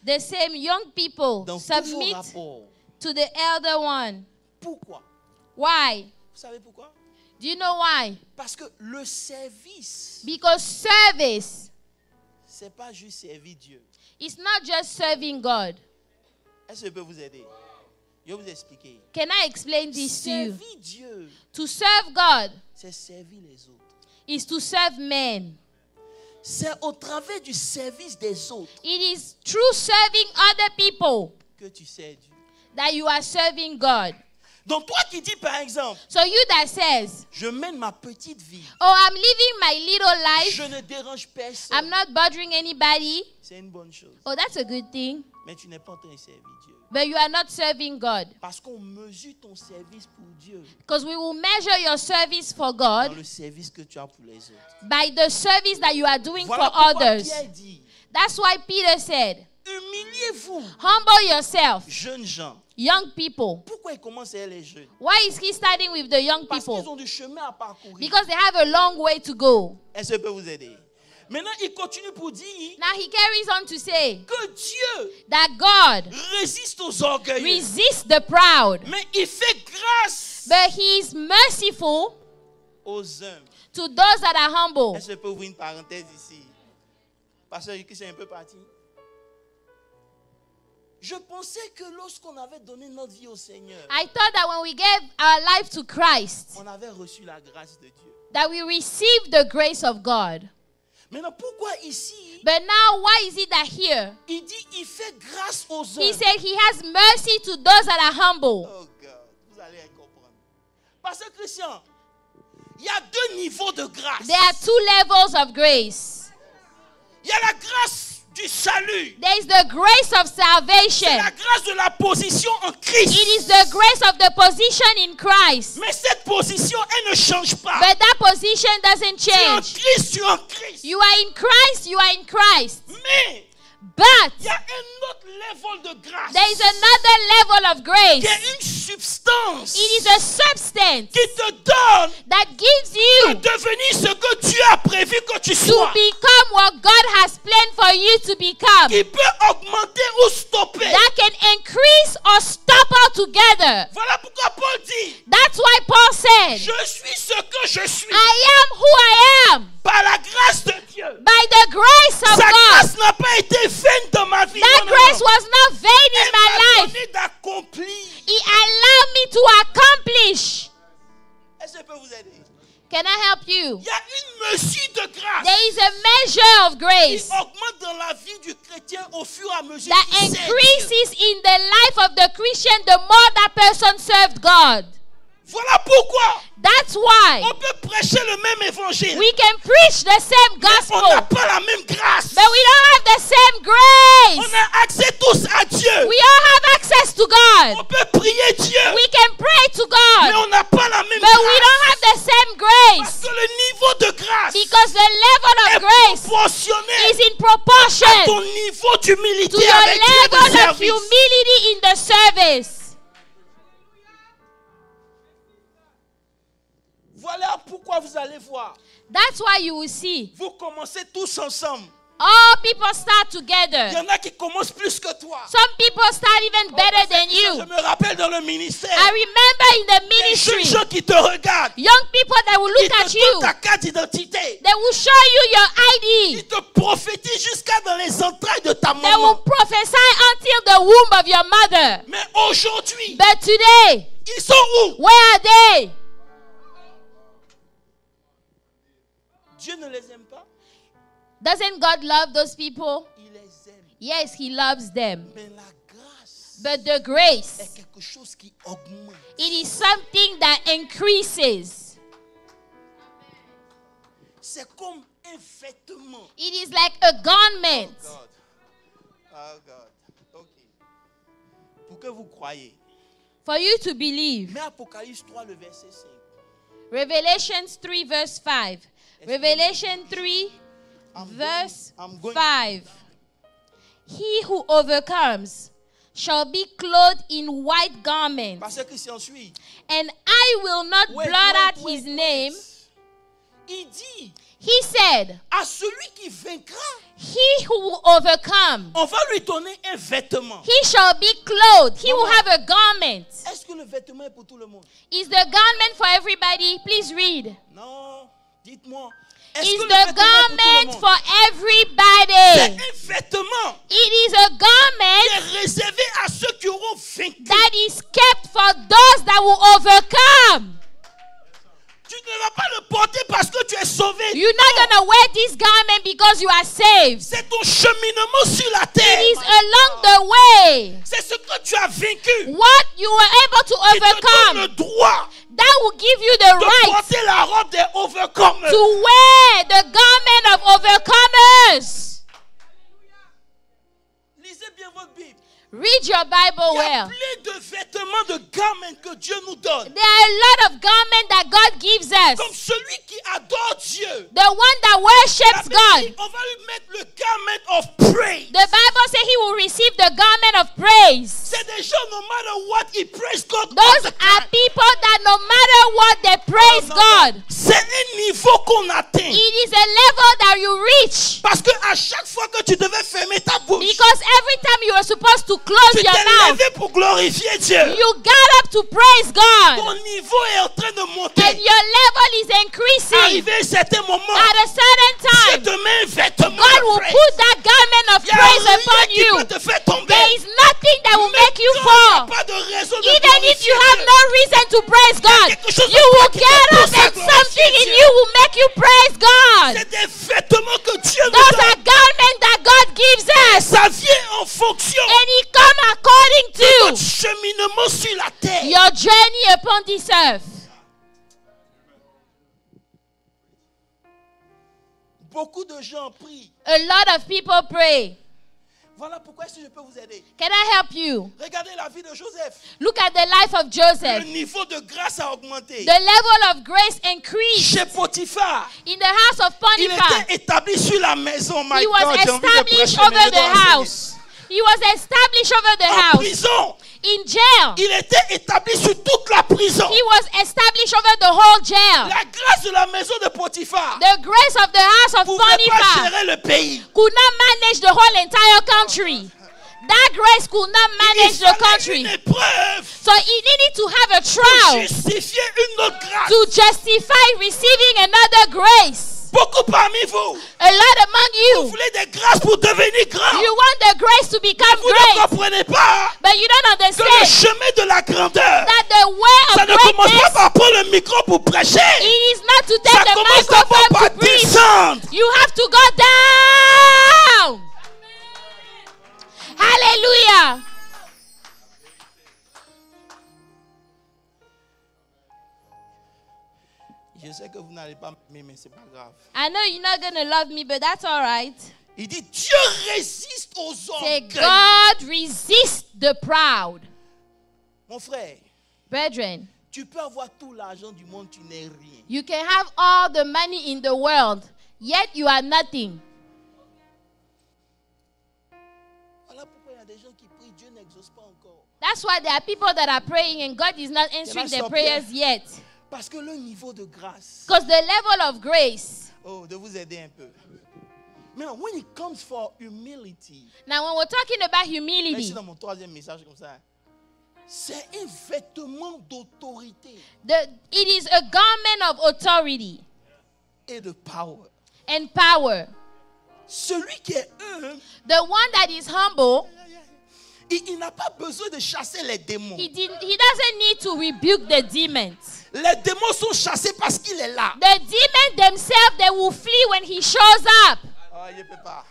[SPEAKER 1] The same young people
[SPEAKER 2] Dans tous vos
[SPEAKER 1] submit
[SPEAKER 2] rapports.
[SPEAKER 1] to the elder one.
[SPEAKER 2] Pourquoi?
[SPEAKER 1] Why?
[SPEAKER 2] Vous savez pourquoi?
[SPEAKER 1] Do you know why?
[SPEAKER 2] Parce que le service,
[SPEAKER 1] Because service
[SPEAKER 2] c'est pas juste servir Dieu.
[SPEAKER 1] is not just serving God.
[SPEAKER 2] Est-ce que je peux vous aider? Je vais vous expliquer.
[SPEAKER 1] Can I explain this to you?
[SPEAKER 2] Servir Dieu,
[SPEAKER 1] To serve God
[SPEAKER 2] c'est servir les autres.
[SPEAKER 1] is to serve men.
[SPEAKER 2] C'est au travers du service des autres
[SPEAKER 1] It is through serving other people
[SPEAKER 2] que tu sers Dieu.
[SPEAKER 1] that you are serving God.
[SPEAKER 2] Donc toi qui dis par exemple,
[SPEAKER 1] So you that says,
[SPEAKER 2] je mène ma petite vie,
[SPEAKER 1] oh, I'm living my little life,
[SPEAKER 2] je ne dérange personne,
[SPEAKER 1] I'm not bothering anybody,
[SPEAKER 2] c'est une bonne chose.
[SPEAKER 1] oh, that's a good thing.
[SPEAKER 2] Mais tu n'es pas en train de servir Dieu.
[SPEAKER 1] But you are not serving God.
[SPEAKER 2] Parce qu'on mesure ton service pour Dieu
[SPEAKER 1] Because we will measure your service for
[SPEAKER 2] dans
[SPEAKER 1] God
[SPEAKER 2] le service que tu as pour les autres.
[SPEAKER 1] by the service that you are doing
[SPEAKER 2] Voilà
[SPEAKER 1] for
[SPEAKER 2] pourquoi
[SPEAKER 1] others.
[SPEAKER 2] Pierre dit,
[SPEAKER 1] That's why Peter said,
[SPEAKER 2] humiliez-vous,
[SPEAKER 1] humble yourself,
[SPEAKER 2] jeunes gens.
[SPEAKER 1] young people.
[SPEAKER 2] Pourquoi il commence avec les jeunes?
[SPEAKER 1] Why is he starting with the young
[SPEAKER 2] Parce qu'ils
[SPEAKER 1] people?
[SPEAKER 2] ont du chemin à parcourir.
[SPEAKER 1] Because they have a long way to go.
[SPEAKER 2] Est-ce que je peux vous aider? Maintenant, il continue pour dire
[SPEAKER 1] Now he carries on to say
[SPEAKER 2] que Dieu
[SPEAKER 1] that God
[SPEAKER 2] résiste aux orgueilleux.
[SPEAKER 1] resists the proud,
[SPEAKER 2] Mais il fait grâce
[SPEAKER 1] but he is merciful
[SPEAKER 2] aux humbles.
[SPEAKER 1] to those that are humble.
[SPEAKER 2] Est-ce que je peux ouvrir une parenthèse ici? Pasteur Yuki, c'est un peu parti. Je pensais que lorsqu'on avait donné notre vie au Seigneur,
[SPEAKER 1] I thought that when we gave our life to Christ,
[SPEAKER 2] on avait reçu la grâce de Dieu.
[SPEAKER 1] that we received the grace of God.
[SPEAKER 2] Maintenant, pourquoi ici,
[SPEAKER 1] But now, why is it that here
[SPEAKER 2] il dit il fait grâce aux
[SPEAKER 1] he
[SPEAKER 2] humbles?
[SPEAKER 1] said he has mercy to those that are humble?
[SPEAKER 2] Oh God, vous allez comprendre. Parce que Christian, il y a deux niveaux de grâce.
[SPEAKER 1] There are two levels of grace.
[SPEAKER 2] Il y a la grâce du salut.
[SPEAKER 1] There is the grace of
[SPEAKER 2] C'est
[SPEAKER 1] salvation.
[SPEAKER 2] la grâce de la position en Christ.
[SPEAKER 1] It is the grace of the position in Christ.
[SPEAKER 2] Mais cette position, elle ne change pas.
[SPEAKER 1] But that position doesn't
[SPEAKER 2] Tu es en
[SPEAKER 1] change.
[SPEAKER 2] Christ, tu es en Christ.
[SPEAKER 1] You are in Christ, you are in Christ.
[SPEAKER 2] Mais
[SPEAKER 1] But
[SPEAKER 2] il y a un autre level de grâce.
[SPEAKER 1] there is another level of
[SPEAKER 2] Il
[SPEAKER 1] grace.
[SPEAKER 2] y a une substance
[SPEAKER 1] It is a substance
[SPEAKER 2] qui te donne
[SPEAKER 1] that gives
[SPEAKER 2] de
[SPEAKER 1] you
[SPEAKER 2] devenir ce que Dieu a prévu que tu
[SPEAKER 1] to
[SPEAKER 2] sois.
[SPEAKER 1] become what God has planned for you to become.
[SPEAKER 2] Qui peut augmenter ou stopper.
[SPEAKER 1] That can increase or stop altogether.
[SPEAKER 2] Voilà pourquoi Paul dit,
[SPEAKER 1] That's why Paul said,
[SPEAKER 2] je suis ce que je suis
[SPEAKER 1] I am who I am
[SPEAKER 2] par la grâce de Dieu.
[SPEAKER 1] by the grace of
[SPEAKER 2] Sa
[SPEAKER 1] God.
[SPEAKER 2] grâce n'a pas été vaine dans ma vie.
[SPEAKER 1] That
[SPEAKER 2] Non, non,
[SPEAKER 1] grace
[SPEAKER 2] non.
[SPEAKER 1] was not vain in
[SPEAKER 2] Elle
[SPEAKER 1] my
[SPEAKER 2] m'a
[SPEAKER 1] life.
[SPEAKER 2] donné d'accomplir.
[SPEAKER 1] He allowed me to accomplish.
[SPEAKER 2] Est-ce que je peux vous aider?
[SPEAKER 1] Can I help you?
[SPEAKER 2] Il y a une mesure de grâce
[SPEAKER 1] There is a measure of
[SPEAKER 2] qui
[SPEAKER 1] grace
[SPEAKER 2] augmente dans la vie du chrétien au fur et à mesure
[SPEAKER 1] that
[SPEAKER 2] qu'il sert Dieu.
[SPEAKER 1] increases in the life of the Christian the more that person served God.
[SPEAKER 2] Voilà pourquoi
[SPEAKER 1] That's why
[SPEAKER 2] on peut prêcher le même évangile.
[SPEAKER 1] we can preach the same
[SPEAKER 2] Mais on n'a
[SPEAKER 1] gospel,
[SPEAKER 2] pas la même grâce.
[SPEAKER 1] but we don't have the same
[SPEAKER 2] On
[SPEAKER 1] grace.
[SPEAKER 2] a accès tous à Dieu.
[SPEAKER 1] We all have access to
[SPEAKER 2] On
[SPEAKER 1] God.
[SPEAKER 2] peut prier Dieu.
[SPEAKER 1] We can pray to
[SPEAKER 2] Mais
[SPEAKER 1] God,
[SPEAKER 2] on n'a pas la même
[SPEAKER 1] but we don't
[SPEAKER 2] grâce.
[SPEAKER 1] have the same
[SPEAKER 2] Parce
[SPEAKER 1] grace
[SPEAKER 2] que le niveau de grâce
[SPEAKER 1] because the level
[SPEAKER 2] est
[SPEAKER 1] of grace
[SPEAKER 2] proportionnel
[SPEAKER 1] is in
[SPEAKER 2] à
[SPEAKER 1] proportion
[SPEAKER 2] ton niveau d'humilité
[SPEAKER 1] to your
[SPEAKER 2] avec Dieu de
[SPEAKER 1] level of
[SPEAKER 2] service.
[SPEAKER 1] humility in the service.
[SPEAKER 2] Voilà pourquoi vous allez voir.
[SPEAKER 1] That's why you will see
[SPEAKER 2] Vous commencez tous ensemble.
[SPEAKER 1] all people start
[SPEAKER 2] Il y
[SPEAKER 1] together.
[SPEAKER 2] en a qui commencent plus que toi.
[SPEAKER 1] Some people start even better than
[SPEAKER 2] Je
[SPEAKER 1] you.
[SPEAKER 2] me rappelle dans le ministère.
[SPEAKER 1] I remember in the
[SPEAKER 2] Les jeunes
[SPEAKER 1] ministry,
[SPEAKER 2] gens qui te regardent.
[SPEAKER 1] young people that will
[SPEAKER 2] Ils
[SPEAKER 1] look
[SPEAKER 2] te
[SPEAKER 1] at you,
[SPEAKER 2] donnent ta carte d'identité.
[SPEAKER 1] they will show you your
[SPEAKER 2] Ils
[SPEAKER 1] ID.
[SPEAKER 2] te prophétisent jusqu'à dans les entrailles de ta
[SPEAKER 1] They will
[SPEAKER 2] maman.
[SPEAKER 1] prophesy until the womb of your mother.
[SPEAKER 2] Mais aujourd'hui,
[SPEAKER 1] But today,
[SPEAKER 2] ils sont où?
[SPEAKER 1] where are they?
[SPEAKER 2] Dieu ne les aime pas.
[SPEAKER 1] Doesn't God love those people?
[SPEAKER 2] Il les aime.
[SPEAKER 1] Yes, He loves them.
[SPEAKER 2] Mais la grâce
[SPEAKER 1] But the
[SPEAKER 2] est
[SPEAKER 1] grace,
[SPEAKER 2] quelque chose qui augmente.
[SPEAKER 1] it is something that increases.
[SPEAKER 2] C'est comme un vêtement.
[SPEAKER 1] It is like a garment.
[SPEAKER 2] God. Oh God. OK. Pour que vous croyez.
[SPEAKER 1] For you to believe.
[SPEAKER 2] Mais Apocalypse 3, le verset 5.
[SPEAKER 1] Revelations 3 verse 5. Revelation 3 verse 5. He who overcomes shall be clothed in white garments,
[SPEAKER 2] Parce que s'en suit.
[SPEAKER 1] and I will not blot out his name.
[SPEAKER 2] Il dit
[SPEAKER 1] He said,
[SPEAKER 2] à celui qui vaincra,
[SPEAKER 1] he who will overcome,
[SPEAKER 2] on va lui donner un vêtement.
[SPEAKER 1] he shall be clothed. He will have a garment.
[SPEAKER 2] Est-ce que le vêtement est pour tout le monde?
[SPEAKER 1] Is the garment for everybody? Please read.
[SPEAKER 2] Non, dites-moi. Est-ce
[SPEAKER 1] Is
[SPEAKER 2] que le
[SPEAKER 1] the
[SPEAKER 2] vêtement est pour tout le
[SPEAKER 1] garment
[SPEAKER 2] monde?
[SPEAKER 1] for
[SPEAKER 2] C'est
[SPEAKER 1] everybody?
[SPEAKER 2] un vêtement
[SPEAKER 1] It is a
[SPEAKER 2] qui
[SPEAKER 1] garment
[SPEAKER 2] est réservé à ceux qui auront vaincu.
[SPEAKER 1] that is kept for those that will overcome.
[SPEAKER 2] Tu ne vas pas le porter parce que tu es sauvé.
[SPEAKER 1] You're not going to wear this garment because you are saved.
[SPEAKER 2] C'est ton cheminement sur la
[SPEAKER 1] It
[SPEAKER 2] terre.
[SPEAKER 1] is along the way.
[SPEAKER 2] C'est ce que tu as vaincu
[SPEAKER 1] What you were able to
[SPEAKER 2] qui te donne le
[SPEAKER 1] overcome,
[SPEAKER 2] droit
[SPEAKER 1] that will give you the
[SPEAKER 2] de
[SPEAKER 1] right
[SPEAKER 2] porter la robe des overcomers.
[SPEAKER 1] to wear the garment of overcomers.
[SPEAKER 2] Lisez bien votre Bible.
[SPEAKER 1] Read your Bible
[SPEAKER 2] Il y a
[SPEAKER 1] well.
[SPEAKER 2] plein de vêtements de garments que Dieu nous donne.
[SPEAKER 1] There are a lot of garments that God gives
[SPEAKER 2] Comme
[SPEAKER 1] us.
[SPEAKER 2] celui qui adore Dieu.
[SPEAKER 1] The one that
[SPEAKER 2] La
[SPEAKER 1] worships
[SPEAKER 2] Bible dit,
[SPEAKER 1] God.
[SPEAKER 2] on va lui mettre le garment of praise.
[SPEAKER 1] The Bible says he will receive the garment of praise.
[SPEAKER 2] C'est des gens, no matter what, ils praise God. all
[SPEAKER 1] Those
[SPEAKER 2] the
[SPEAKER 1] are
[SPEAKER 2] time.
[SPEAKER 1] people that no matter what, they praise
[SPEAKER 2] Non, non,
[SPEAKER 1] God.
[SPEAKER 2] non. C'est un niveau qu'on atteint.
[SPEAKER 1] It is a level that you reach.
[SPEAKER 2] Parce que à chaque fois que tu devais fermer ta bouche,
[SPEAKER 1] Because every time you were supposed to close
[SPEAKER 2] tu
[SPEAKER 1] your
[SPEAKER 2] t'es
[SPEAKER 1] mouth,
[SPEAKER 2] levé pour glorifier Dieu.
[SPEAKER 1] you got up to praise God.
[SPEAKER 2] Ton niveau est en train de monter.
[SPEAKER 1] And your level is increasing.
[SPEAKER 2] Arrivé à un certain moment,
[SPEAKER 1] At a certain
[SPEAKER 2] Dieu
[SPEAKER 1] time,
[SPEAKER 2] te met un vêtement
[SPEAKER 1] God
[SPEAKER 2] de
[SPEAKER 1] will
[SPEAKER 2] praise.
[SPEAKER 1] put that garment of
[SPEAKER 2] Il y a
[SPEAKER 1] praise
[SPEAKER 2] rien
[SPEAKER 1] upon
[SPEAKER 2] qui
[SPEAKER 1] you.
[SPEAKER 2] peut te faire tomber.
[SPEAKER 1] There is nothing that will
[SPEAKER 2] Mais
[SPEAKER 1] make you
[SPEAKER 2] quand il n'y a
[SPEAKER 1] fall.
[SPEAKER 2] pas de raison de
[SPEAKER 1] Even if you
[SPEAKER 2] glorifier
[SPEAKER 1] have
[SPEAKER 2] Dieu,
[SPEAKER 1] no reason to praise God,
[SPEAKER 2] quelque chose
[SPEAKER 1] you
[SPEAKER 2] de
[SPEAKER 1] will
[SPEAKER 2] toi qui
[SPEAKER 1] get
[SPEAKER 2] te
[SPEAKER 1] up
[SPEAKER 2] pousse à
[SPEAKER 1] and something in
[SPEAKER 2] glorifier
[SPEAKER 1] you will make you praise God.
[SPEAKER 2] c'est des vêtements que Dieu nous
[SPEAKER 1] Those are
[SPEAKER 2] donne.
[SPEAKER 1] garments that God gives us.
[SPEAKER 2] Ça vient en fonction
[SPEAKER 1] And He come according
[SPEAKER 2] de notre
[SPEAKER 1] to
[SPEAKER 2] cheminement sur la terre.
[SPEAKER 1] your journey upon this earth.
[SPEAKER 2] Beaucoup de gens prient,
[SPEAKER 1] A lot of people pray,
[SPEAKER 2] Voilà pourquoi est-ce que je peux vous aider.
[SPEAKER 1] Can I help you?
[SPEAKER 2] Regardez la vie de Joseph.
[SPEAKER 1] Look at the life of
[SPEAKER 2] Le
[SPEAKER 1] Joseph.
[SPEAKER 2] niveau de grâce a augmenté.
[SPEAKER 1] The level of grace increased.
[SPEAKER 2] Chez Potiphar,
[SPEAKER 1] In the house of
[SPEAKER 2] il
[SPEAKER 1] Potiphar,
[SPEAKER 2] était établi sur la maison. My
[SPEAKER 1] he was
[SPEAKER 2] God, j'ai envie de
[SPEAKER 1] established
[SPEAKER 2] prêcher, mais
[SPEAKER 1] over
[SPEAKER 2] je dois
[SPEAKER 1] the
[SPEAKER 2] enseigner.
[SPEAKER 1] house. He was established over the
[SPEAKER 2] En
[SPEAKER 1] house.
[SPEAKER 2] prison,
[SPEAKER 1] In jail,
[SPEAKER 2] il était établi sur toute la prison.
[SPEAKER 1] he was established over the whole jail.
[SPEAKER 2] La grâce de la maison de Potiphar
[SPEAKER 1] The grace of the house of
[SPEAKER 2] ne pouvait pas
[SPEAKER 1] Potiphar
[SPEAKER 2] gérer le pays.
[SPEAKER 1] could not manage the whole entire country. That grace could not
[SPEAKER 2] Il
[SPEAKER 1] manage the
[SPEAKER 2] fallait
[SPEAKER 1] country.
[SPEAKER 2] une épreuve
[SPEAKER 1] So he needed to have a
[SPEAKER 2] pour
[SPEAKER 1] trial
[SPEAKER 2] justifier une autre grâce.
[SPEAKER 1] to justify receiving another grace.
[SPEAKER 2] Beaucoup parmi vous,
[SPEAKER 1] A lot among
[SPEAKER 2] vous
[SPEAKER 1] you,
[SPEAKER 2] voulez des grâces pour devenir grand.
[SPEAKER 1] you want the grace to become
[SPEAKER 2] Vous ne
[SPEAKER 1] great,
[SPEAKER 2] comprenez pas
[SPEAKER 1] but you don't
[SPEAKER 2] que le
[SPEAKER 1] understand
[SPEAKER 2] chemin de la grandeur,
[SPEAKER 1] that the way
[SPEAKER 2] ça
[SPEAKER 1] of
[SPEAKER 2] ne commence pas
[SPEAKER 1] greatness,
[SPEAKER 2] par prendre le micro pour prêcher.
[SPEAKER 1] it is not to
[SPEAKER 2] Ça
[SPEAKER 1] take the
[SPEAKER 2] commence d'abord
[SPEAKER 1] microphone
[SPEAKER 2] par
[SPEAKER 1] to preach.
[SPEAKER 2] descendre.
[SPEAKER 1] You have to go down. Hallelujah.
[SPEAKER 2] Je sais que vous n'allez pas m'aimer, mais c'est pas grave.
[SPEAKER 1] I know you're not going to love me, but that's all right.
[SPEAKER 2] Il dit, Dieu résiste aux
[SPEAKER 1] Say,
[SPEAKER 2] orgueilleux.
[SPEAKER 1] God resists the proud.
[SPEAKER 2] Mon frère,
[SPEAKER 1] Brethren,
[SPEAKER 2] tu peux avoir tout l'argent du monde, tu n'es rien.
[SPEAKER 1] you can have all the money in the world, yet you are nothing.
[SPEAKER 2] Voilà pourquoi il y a des gens qui prient, Dieu n'exauce pas encore.
[SPEAKER 1] That's why there are people that are praying and God is not answering their prayers yet.
[SPEAKER 2] Parce que le niveau de grâce,
[SPEAKER 1] Because the level of grace.
[SPEAKER 2] oh, de vous aider un peu. Now, when it comes for humility,
[SPEAKER 1] Now, when we're talking about
[SPEAKER 2] ici
[SPEAKER 1] humility,
[SPEAKER 2] dans mon troisième message comme ça, c'est un vêtement d'autorité
[SPEAKER 1] it is a garment of authority
[SPEAKER 2] et de power.
[SPEAKER 1] and power.
[SPEAKER 2] Celui qui est humble,
[SPEAKER 1] The one that is humble,
[SPEAKER 2] il n'a pas besoin de chasser les démons.
[SPEAKER 1] he doesn't need to rebuke the demons.
[SPEAKER 2] Les démons sont chassés parce qu'il est là.
[SPEAKER 1] The demons themselves, they will flee when he shows up.
[SPEAKER 2] Oh, je ne peux pas.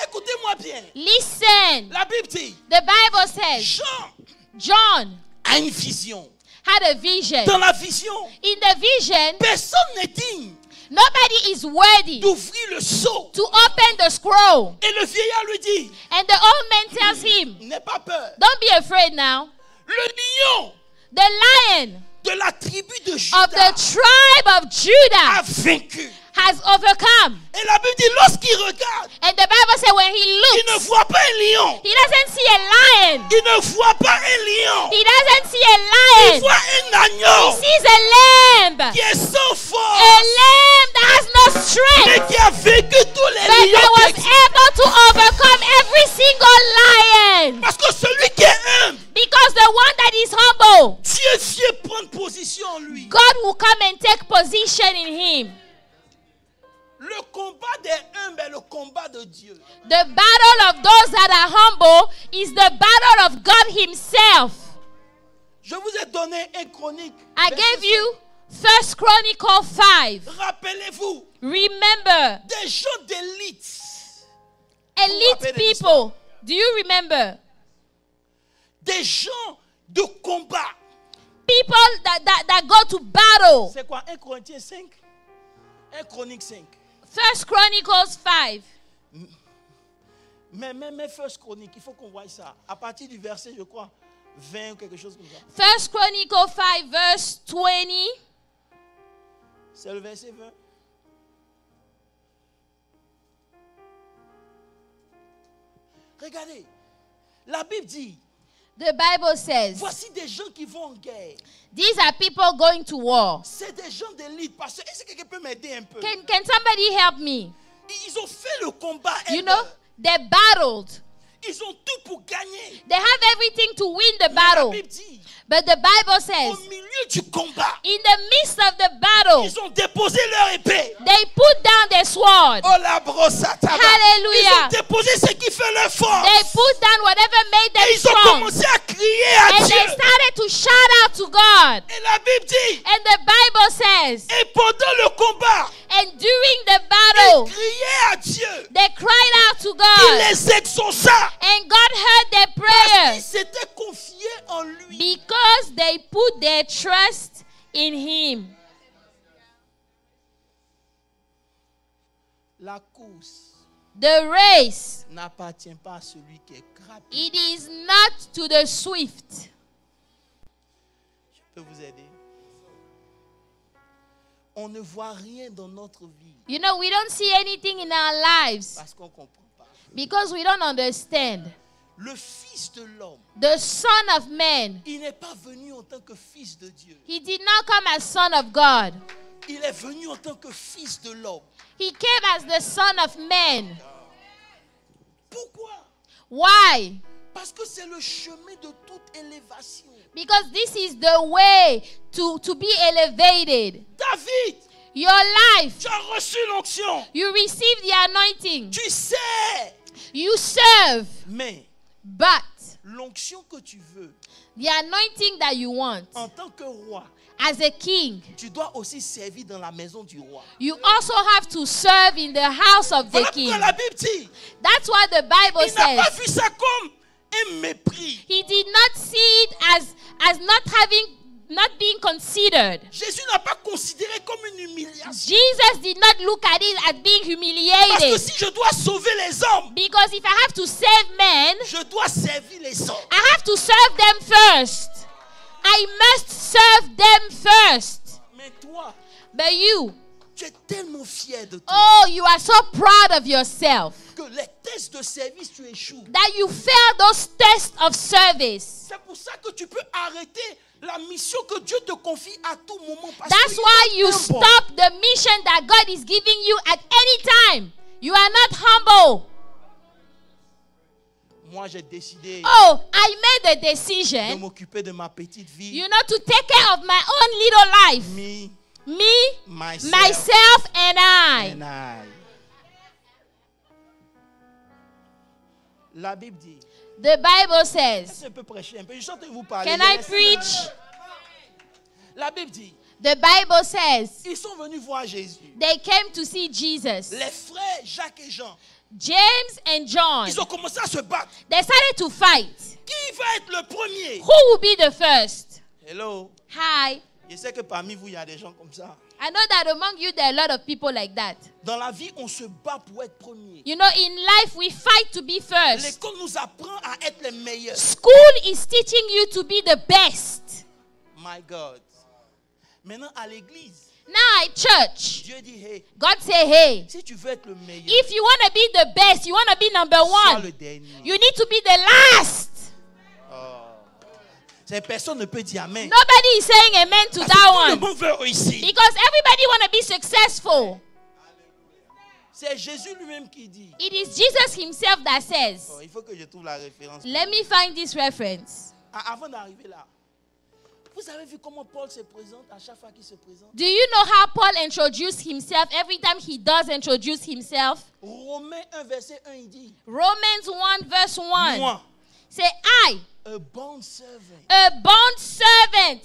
[SPEAKER 2] Écoutez-moi bien.
[SPEAKER 1] Listen,
[SPEAKER 2] La Bible dit,
[SPEAKER 1] the Bible says
[SPEAKER 2] Jean
[SPEAKER 1] John
[SPEAKER 2] a une vision.
[SPEAKER 1] had a vision.
[SPEAKER 2] Dans la vision,
[SPEAKER 1] In the vision,
[SPEAKER 2] personne n'est digne
[SPEAKER 1] nobody is worthy
[SPEAKER 2] d'ouvrir le seau.
[SPEAKER 1] to open the scroll.
[SPEAKER 2] Et le vieillard lui dit,
[SPEAKER 1] And the old man tells him,
[SPEAKER 2] n'aie pas peur.
[SPEAKER 1] don't be afraid now.
[SPEAKER 2] Le lion
[SPEAKER 1] The lion
[SPEAKER 2] de la tribu de
[SPEAKER 1] of the
[SPEAKER 2] Juda
[SPEAKER 1] tribe of
[SPEAKER 2] a
[SPEAKER 1] Judah
[SPEAKER 2] vaincu.
[SPEAKER 1] has overcome.
[SPEAKER 2] Et la Bible dit, lorsqu'il regarde,
[SPEAKER 1] And the Bible says when he
[SPEAKER 2] il ne
[SPEAKER 1] looks,
[SPEAKER 2] voit pas un lion.
[SPEAKER 1] he doesn't see a lion.
[SPEAKER 2] Il ne voit pas un lion.
[SPEAKER 1] He doesn't see a
[SPEAKER 2] Il
[SPEAKER 1] lion.
[SPEAKER 2] voit un
[SPEAKER 1] He
[SPEAKER 2] agneau
[SPEAKER 1] sees a lamb.
[SPEAKER 2] qui est sans
[SPEAKER 1] A
[SPEAKER 2] force,
[SPEAKER 1] lamb that has no
[SPEAKER 2] mais
[SPEAKER 1] strength.
[SPEAKER 2] qui a vaincu tous les
[SPEAKER 1] But that
[SPEAKER 2] lions.
[SPEAKER 1] was able to overcome every single lion.
[SPEAKER 2] Parce que celui qui est humble,
[SPEAKER 1] Because the one that is humble,
[SPEAKER 2] Dieu vient prendre position en lui.
[SPEAKER 1] God will come and take position in him.
[SPEAKER 2] Le combat des humbles est le combat de Dieu.
[SPEAKER 1] The battle of those that are humble is the battle of God himself.
[SPEAKER 2] Je vous ai donné un chronique.
[SPEAKER 1] I
[SPEAKER 2] verset
[SPEAKER 1] gave you 1 Chronicle 5.
[SPEAKER 2] 5. Rappelez-vous,
[SPEAKER 1] Remember,
[SPEAKER 2] des gens d'élite.
[SPEAKER 1] elite people. Do you remember?
[SPEAKER 2] Des gens de combat.
[SPEAKER 1] People that go to battle.
[SPEAKER 2] C'est quoi? 1 Corinthiens 5? 1 Chronique 5.
[SPEAKER 1] 1 Chronicles 5.
[SPEAKER 2] Mais First Chronique, il faut qu'on voie ça. À partir du verset, je crois, 20 ou quelque chose comme ça.
[SPEAKER 1] 1 Chronicle 5 verse 20.
[SPEAKER 2] C'est le verset 20. Regardez, la Bible dit,
[SPEAKER 1] The Bible says,
[SPEAKER 2] voici des gens qui vont en guerre.
[SPEAKER 1] these are people going to war.
[SPEAKER 2] C'est des gens d'élite. Parce que, est-ce que quelqu'un peut m'aider un peu?
[SPEAKER 1] Can somebody help me?
[SPEAKER 2] Ils ont fait le combat.
[SPEAKER 1] You know, they battled.
[SPEAKER 2] Ils ont tout pour gagner.
[SPEAKER 1] They have everything to win the
[SPEAKER 2] Mais la
[SPEAKER 1] battle.
[SPEAKER 2] Bible dit,
[SPEAKER 1] But the Bible says,
[SPEAKER 2] au milieu du combat,
[SPEAKER 1] in the midst of the battle,
[SPEAKER 2] ils ont déposé leur épée.
[SPEAKER 1] they put down their sword.
[SPEAKER 2] Oh la brossata.
[SPEAKER 1] Hallelujah.
[SPEAKER 2] Ils ont déposé ce qui fait leur force.
[SPEAKER 1] They put down whatever made them
[SPEAKER 2] Et ils ont
[SPEAKER 1] strong.
[SPEAKER 2] commencé à crier à
[SPEAKER 1] And
[SPEAKER 2] Dieu.
[SPEAKER 1] they started to shout out to God.
[SPEAKER 2] Et la Bible dit,
[SPEAKER 1] And the Bible says,
[SPEAKER 2] et pendant le combat,
[SPEAKER 1] and during the
[SPEAKER 2] ils
[SPEAKER 1] battle,
[SPEAKER 2] criaient à Dieu.
[SPEAKER 1] they cried out to
[SPEAKER 2] Il
[SPEAKER 1] God.
[SPEAKER 2] les exauça.
[SPEAKER 1] And God heard their
[SPEAKER 2] Parce qu'ils
[SPEAKER 1] prayers
[SPEAKER 2] s'étaient confiés en lui.
[SPEAKER 1] because they put their trust in Him.
[SPEAKER 2] La course
[SPEAKER 1] The race
[SPEAKER 2] n'appartient pas à celui qui est rapide.
[SPEAKER 1] It is not to the swift.
[SPEAKER 2] Je peux vous aider? On ne voit rien dans notre vie
[SPEAKER 1] You know, we don't see anything in our lives
[SPEAKER 2] parce qu'on ne comprend pas.
[SPEAKER 1] because we don't understand.
[SPEAKER 2] Le Fils de l'homme,
[SPEAKER 1] The Son of Man,
[SPEAKER 2] il n'est pas venu en tant que Fils de Dieu.
[SPEAKER 1] he did not come as Son of God.
[SPEAKER 2] Il est venu en tant que Fils de l'homme.
[SPEAKER 1] He came as the Son of Man.
[SPEAKER 2] Pourquoi?
[SPEAKER 1] Why?
[SPEAKER 2] Parce que c'est le chemin de toute élévation.
[SPEAKER 1] Because this is the way to be elevated.
[SPEAKER 2] David,
[SPEAKER 1] Your life,
[SPEAKER 2] tu as reçu l'onction.
[SPEAKER 1] you receive the anointing.
[SPEAKER 2] Tu sais.
[SPEAKER 1] You serve,
[SPEAKER 2] Mais
[SPEAKER 1] but
[SPEAKER 2] l'onction que tu veux,
[SPEAKER 1] the anointing that you want
[SPEAKER 2] en tant que roi,
[SPEAKER 1] as a king,
[SPEAKER 2] tu dois aussi servir dans la maison du roi.
[SPEAKER 1] you also have to serve in the house of the
[SPEAKER 2] Voilà
[SPEAKER 1] king.
[SPEAKER 2] pourquoi la Bible dit,
[SPEAKER 1] That's what the Bible
[SPEAKER 2] il n'a pas
[SPEAKER 1] says.
[SPEAKER 2] vu ça comme un mépris.
[SPEAKER 1] He did not see it as not being considered.
[SPEAKER 2] Jésus n'a pas considéré comme une humiliation.
[SPEAKER 1] Jesus did not look at it as being
[SPEAKER 2] Parce que
[SPEAKER 1] humiliated.
[SPEAKER 2] si je dois sauver les hommes,
[SPEAKER 1] Because if I have to save men,
[SPEAKER 2] je dois servir les hommes.
[SPEAKER 1] I have to serve them first. I must serve them first.
[SPEAKER 2] Mais toi,
[SPEAKER 1] But you,
[SPEAKER 2] tu es tellement fier de toi
[SPEAKER 1] oh, you are so proud of yourself
[SPEAKER 2] que les tests de service, tu échoues.
[SPEAKER 1] that you fail those tests of service.
[SPEAKER 2] C'est pour ça que tu peux arrêter la mission que Dieu te confie à tout moment. Parce
[SPEAKER 1] That's
[SPEAKER 2] que
[SPEAKER 1] why you stop the mission that God is giving you at any time. You are not humble.
[SPEAKER 2] Moi, j'ai décidé
[SPEAKER 1] Oh, I made a
[SPEAKER 2] de
[SPEAKER 1] decision,
[SPEAKER 2] m'occuper de ma petite vie.
[SPEAKER 1] you know, to take care of my own little life.
[SPEAKER 2] Me,
[SPEAKER 1] Me,
[SPEAKER 2] myself,
[SPEAKER 1] myself, and I.
[SPEAKER 2] and I. La Bible dit,
[SPEAKER 1] The Bible says,
[SPEAKER 2] est-ce que je peux prêcher un peu? Je suis en train de vous parler.
[SPEAKER 1] can
[SPEAKER 2] Je
[SPEAKER 1] I
[SPEAKER 2] laisse-
[SPEAKER 1] preach?
[SPEAKER 2] La Bible dit,
[SPEAKER 1] The Bible says,
[SPEAKER 2] ils sont venus voir Jésus.
[SPEAKER 1] they came to see Jesus.
[SPEAKER 2] Les frères Jacques et Jean,
[SPEAKER 1] James and John,
[SPEAKER 2] ils ont commencé à se battre.
[SPEAKER 1] they started to fight.
[SPEAKER 2] Qui va être le premier?
[SPEAKER 1] Who will be the first?
[SPEAKER 2] Hello.
[SPEAKER 1] Hi.
[SPEAKER 2] Je sais que parmi vous, il y a des gens comme ça.
[SPEAKER 1] I know that among you there are a lot of people like that.
[SPEAKER 2] Dans la vie, on se bat pour être premier.
[SPEAKER 1] You know, in life we fight to be first.
[SPEAKER 2] L'école nous apprend à être les meilleurs.
[SPEAKER 1] School is teaching you to be the best.
[SPEAKER 2] My God. Maintenant, à l'église,
[SPEAKER 1] Now at church,
[SPEAKER 2] Dieu dit, hey,
[SPEAKER 1] God say, hey,
[SPEAKER 2] si tu veux être le meilleur,
[SPEAKER 1] if you want to be the best, you want to be number
[SPEAKER 2] sois
[SPEAKER 1] one,
[SPEAKER 2] le dernier.
[SPEAKER 1] you need to be the last.
[SPEAKER 2] Oh. Cette personne ne peut dire amen.
[SPEAKER 1] Nobody is saying amen to
[SPEAKER 2] Parce que
[SPEAKER 1] that
[SPEAKER 2] tout le
[SPEAKER 1] one.
[SPEAKER 2] monde veut réussir.
[SPEAKER 1] Because everybody want to be successful.
[SPEAKER 2] C'est Jésus lui-même qui dit.
[SPEAKER 1] It is Jesus himself that says.
[SPEAKER 2] Oh, il faut que je trouve la référence.
[SPEAKER 1] Let me find this reference.
[SPEAKER 2] Avant d'arriver là, vous avez vu comment Paul se présente à chaque fois qu'il se présente?
[SPEAKER 1] Do you know how Paul introduced himself every time he does introduce himself?
[SPEAKER 2] Romains 1, verset 1, il dit,
[SPEAKER 1] Romans 1 verse 1.
[SPEAKER 2] moi,
[SPEAKER 1] Say, I,
[SPEAKER 2] a bond servant
[SPEAKER 1] a bond servant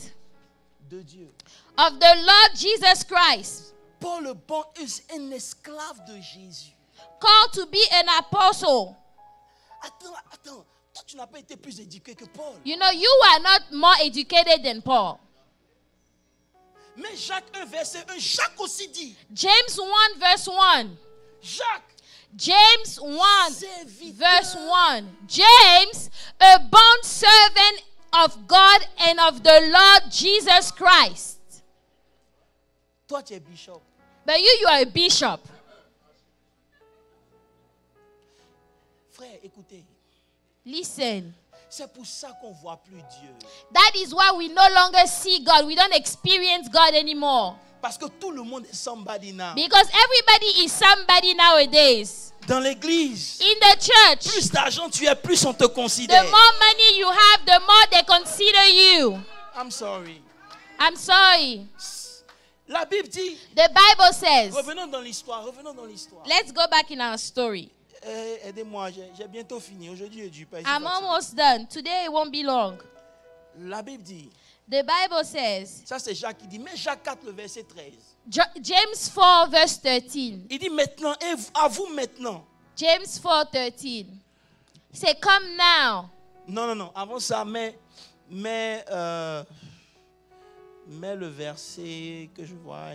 [SPEAKER 2] de Dieu.
[SPEAKER 1] of the Lord Jesus Christ,
[SPEAKER 2] Paul le bon est un esclave de Jésus.
[SPEAKER 1] called to be an apostle.
[SPEAKER 2] Attends. Toi, tu n'as pas été plus éduqué que Paul.
[SPEAKER 1] You know, you are not more educated than Paul.
[SPEAKER 2] Mais Jacques 1, verset 1, Jacques aussi dit,
[SPEAKER 1] James 1 verse 1.
[SPEAKER 2] Jacques,
[SPEAKER 1] James 1
[SPEAKER 2] serviteur
[SPEAKER 1] verse 1. James, a bond servant of God and of the Lord Jesus Christ.
[SPEAKER 2] Toi, tu es bishop.
[SPEAKER 1] But you are a bishop.
[SPEAKER 2] Frère, écoutez,
[SPEAKER 1] Listen.
[SPEAKER 2] c'est pour ça qu'on ne voit plus Dieu.
[SPEAKER 1] That is why we no longer see God. We don't experience God anymore.
[SPEAKER 2] Parce que tout le monde est somebody now.
[SPEAKER 1] Because everybody is somebody nowadays.
[SPEAKER 2] Dans l'église,
[SPEAKER 1] In the church,
[SPEAKER 2] plus d'argent tu as, plus on te
[SPEAKER 1] the
[SPEAKER 2] considère.
[SPEAKER 1] more money you have, the more they consider you.
[SPEAKER 2] I'm sorry.
[SPEAKER 1] I'm sorry.
[SPEAKER 2] La Bible dit,
[SPEAKER 1] The Bible says,
[SPEAKER 2] revenons dans l'histoire.
[SPEAKER 1] let's go back in our story.
[SPEAKER 2] Aidez-moi, j'ai bientôt fini. Aujourd'hui, je pas.
[SPEAKER 1] I'm almost done. Today it won't be long.
[SPEAKER 2] La Bible dit,
[SPEAKER 1] The Bible says,
[SPEAKER 2] ça c'est Jacques qui dit, mais Jacques 4, le verset 13.
[SPEAKER 1] James 4 verse 13.
[SPEAKER 2] Il dit maintenant, et à vous maintenant.
[SPEAKER 1] James 4:13. Say, come now.
[SPEAKER 2] Non, avant ça, mais le verset que je vois.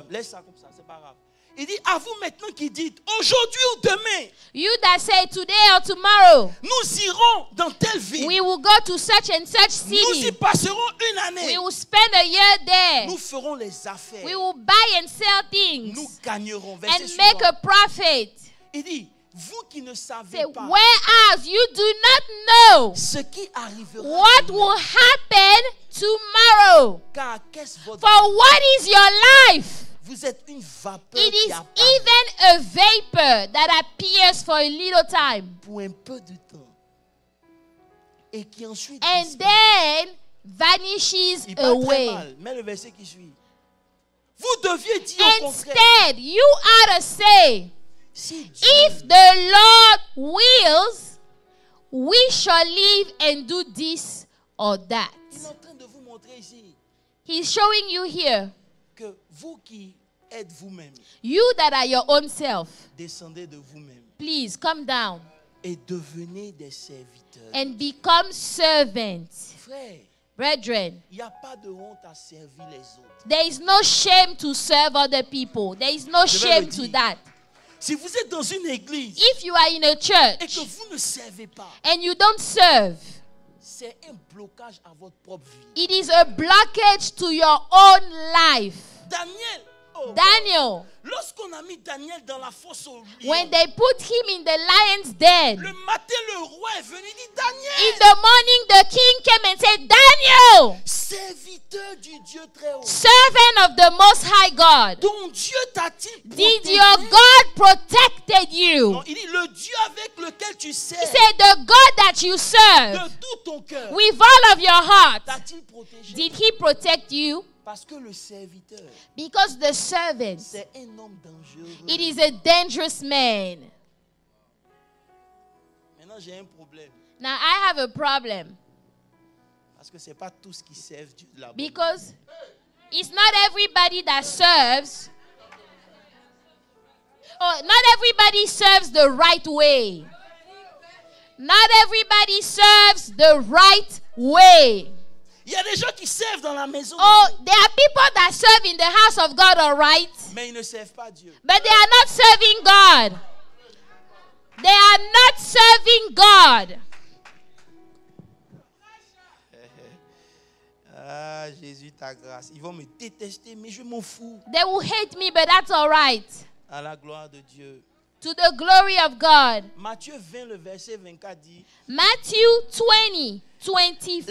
[SPEAKER 2] Laisse ça comme ça, c'est pas grave. Il dit à vous maintenant qui dites aujourd'hui ou demain,
[SPEAKER 1] You that say today or tomorrow,
[SPEAKER 2] nous irons dans telle ville.
[SPEAKER 1] we will go to such and such
[SPEAKER 2] Nous y
[SPEAKER 1] city.
[SPEAKER 2] passerons une année.
[SPEAKER 1] We will spend a year there.
[SPEAKER 2] Nous ferons les affaires.
[SPEAKER 1] We will buy and sell
[SPEAKER 2] Nous
[SPEAKER 1] things
[SPEAKER 2] gagnerons. Verset
[SPEAKER 1] and make
[SPEAKER 2] suivant.
[SPEAKER 1] a profit.
[SPEAKER 2] Il dit, vous qui ne savez
[SPEAKER 1] Say,
[SPEAKER 2] pas
[SPEAKER 1] whereas you do not know
[SPEAKER 2] ce qui arrivera
[SPEAKER 1] what
[SPEAKER 2] demain,
[SPEAKER 1] will happen tomorrow.
[SPEAKER 2] car qu'est-ce votre
[SPEAKER 1] For what is your life?
[SPEAKER 2] Vous êtes une vapeur
[SPEAKER 1] It
[SPEAKER 2] qui
[SPEAKER 1] is
[SPEAKER 2] apparaît
[SPEAKER 1] even a vapor that appears for a little time
[SPEAKER 2] pour un peu de temps et qui ensuite
[SPEAKER 1] and
[SPEAKER 2] disparaît.
[SPEAKER 1] then vanishes
[SPEAKER 2] Il parle très
[SPEAKER 1] away.
[SPEAKER 2] mal, mais le verset qui suit. Vous deviez dire au contraire,
[SPEAKER 1] Instead, you ought to say,
[SPEAKER 2] si Dieu
[SPEAKER 1] if the Lord wills, we shall live and do this or that.
[SPEAKER 2] il est en train de vous montrer ici
[SPEAKER 1] He's showing you here,
[SPEAKER 2] que vous qui êtes vous-même,
[SPEAKER 1] you that are your own self,
[SPEAKER 2] descendez de vous-même
[SPEAKER 1] please come down
[SPEAKER 2] et devenez des serviteurs.
[SPEAKER 1] and become servants.
[SPEAKER 2] Frère,
[SPEAKER 1] Brethren,
[SPEAKER 2] il n'y a pas de honte à servir les autres.
[SPEAKER 1] there is no shame to serve other people. There is no
[SPEAKER 2] Je vais
[SPEAKER 1] shame
[SPEAKER 2] le
[SPEAKER 1] to
[SPEAKER 2] dire.
[SPEAKER 1] that.
[SPEAKER 2] Si vous êtes dans une église
[SPEAKER 1] If you are in a
[SPEAKER 2] et que
[SPEAKER 1] church
[SPEAKER 2] vous ne servez pas,
[SPEAKER 1] and you don't serve,
[SPEAKER 2] c'est un blocage à votre propre vie.
[SPEAKER 1] it is a blockage to your own life.
[SPEAKER 2] Daniel, oh,
[SPEAKER 1] Daniel,
[SPEAKER 2] lorsqu'on a mis Daniel dans la fosse au lion,
[SPEAKER 1] when they put him in the lion's den,
[SPEAKER 2] le matin le roi est venu et dit
[SPEAKER 1] in
[SPEAKER 2] Daniel,
[SPEAKER 1] the morning the king came and said, Daniel,
[SPEAKER 2] serviteur du Dieu très haut,
[SPEAKER 1] servant of the Most High God,
[SPEAKER 2] ton Dieu t'a-t-il
[SPEAKER 1] did
[SPEAKER 2] protégé?
[SPEAKER 1] your God protected you?
[SPEAKER 2] Non, il dit le Dieu avec lequel tu
[SPEAKER 1] He
[SPEAKER 2] sers
[SPEAKER 1] said, the God that you serve
[SPEAKER 2] de tout ton cœur
[SPEAKER 1] with all of your heart,
[SPEAKER 2] t'a-t-il protégé?
[SPEAKER 1] did he protect you?
[SPEAKER 2] Parce que le serviteur,
[SPEAKER 1] Because the servant,
[SPEAKER 2] c'est un homme dangereux.
[SPEAKER 1] it is a dangerous man.
[SPEAKER 2] Maintenant, j'ai un problème.
[SPEAKER 1] Now I have a problem
[SPEAKER 2] Parce que ce n'est pas tous qui servent Dieu de la bonne
[SPEAKER 1] because it's not everybody that serves. Oh, not everybody serves the right way. Not everybody serves the right way.
[SPEAKER 2] Il y a des gens qui servent dans la maison,
[SPEAKER 1] Oh, there are people that serve in the house of God, all right,
[SPEAKER 2] mais ils ne servent pas Dieu.
[SPEAKER 1] but they are not serving God. They are not serving God.
[SPEAKER 2] Ah, Jésus, ta grâce. Ils vont me détester, mais je m'en fous.
[SPEAKER 1] They will hate me, but that's all right.
[SPEAKER 2] À la gloire de Dieu.
[SPEAKER 1] To the glory of God.
[SPEAKER 2] Matthieu 20, le verset 24 dit,
[SPEAKER 1] Matthew 20,
[SPEAKER 2] les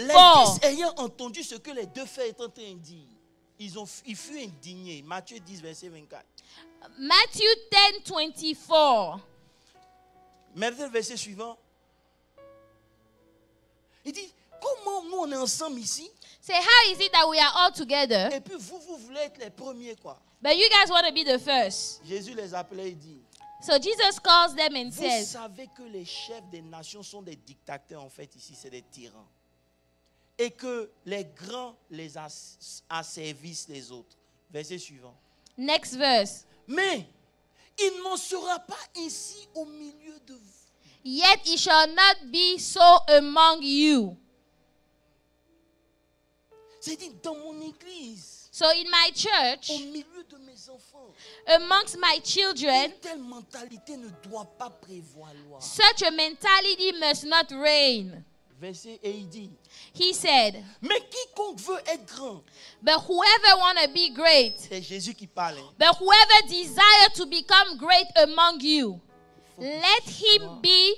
[SPEAKER 1] 24.
[SPEAKER 2] 10 ayant entendu ce que les deux frères étaient en train de dire, ils furent indignés. Matthieu 10, verset 24.
[SPEAKER 1] Matthew 10, 24.
[SPEAKER 2] Maintenant, le verset suivant. Il dit, comment nous on est ensemble ici?
[SPEAKER 1] Say, how is it that we are all together,
[SPEAKER 2] Et puis vous voulez être les premiers, quoi.
[SPEAKER 1] but you guys want to be the first?
[SPEAKER 2] Jésus les appelait et dit,
[SPEAKER 1] So Jesus calls them and
[SPEAKER 2] vous
[SPEAKER 1] says,
[SPEAKER 2] savez que les chefs des nations sont des dictateurs, en fait, ici, c'est des tyrans. Et que les grands les asservissent les autres. Verset suivant.
[SPEAKER 1] next verse.
[SPEAKER 2] Mais il n'en sera pas ainsi au milieu de vous.
[SPEAKER 1] Yet it shall not be so among you.
[SPEAKER 2] C'est-à-dire dans mon église,
[SPEAKER 1] So in my
[SPEAKER 2] au
[SPEAKER 1] church,
[SPEAKER 2] milieu de mes enfants,
[SPEAKER 1] amongst my children,
[SPEAKER 2] une telle mentalité ne doit pas prévaloir.
[SPEAKER 1] such a mentality must not reign.
[SPEAKER 2] Verset, et il dit,
[SPEAKER 1] He said,
[SPEAKER 2] mais quiconque veut être grand,
[SPEAKER 1] but whoever want to be great,
[SPEAKER 2] c'est Jésus qui parle, hein.
[SPEAKER 1] but whoever desire to become great among you, let him be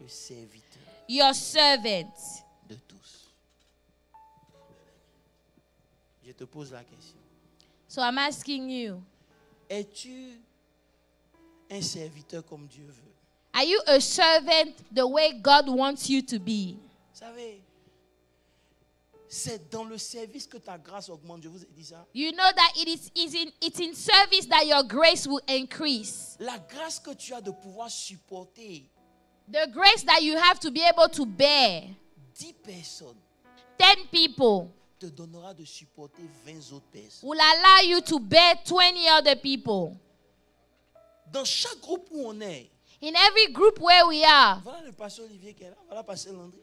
[SPEAKER 2] Le serviteur
[SPEAKER 1] your servant.
[SPEAKER 2] de tous. Je te pose la question.
[SPEAKER 1] So I'm asking you,
[SPEAKER 2] Es-tu un serviteur comme Dieu veut?
[SPEAKER 1] are you a servant the way God wants you to be?
[SPEAKER 2] Vous savez, c'est dans le service que ta grâce augmente. Je vous ai dit ça.
[SPEAKER 1] You know that it's in service that your grace will increase.
[SPEAKER 2] La grâce que tu as de pouvoir supporter
[SPEAKER 1] The grace that you have to be able to bear
[SPEAKER 2] 10 personnes
[SPEAKER 1] 10 people
[SPEAKER 2] te donnera de supporter 20 autres personnes.
[SPEAKER 1] will allow you to bear 20 other people.
[SPEAKER 2] Dans chaque groupe où on est,
[SPEAKER 1] In every group where we are,
[SPEAKER 2] voilà le pasteur Olivier qui est là, voilà le pasteur Landry.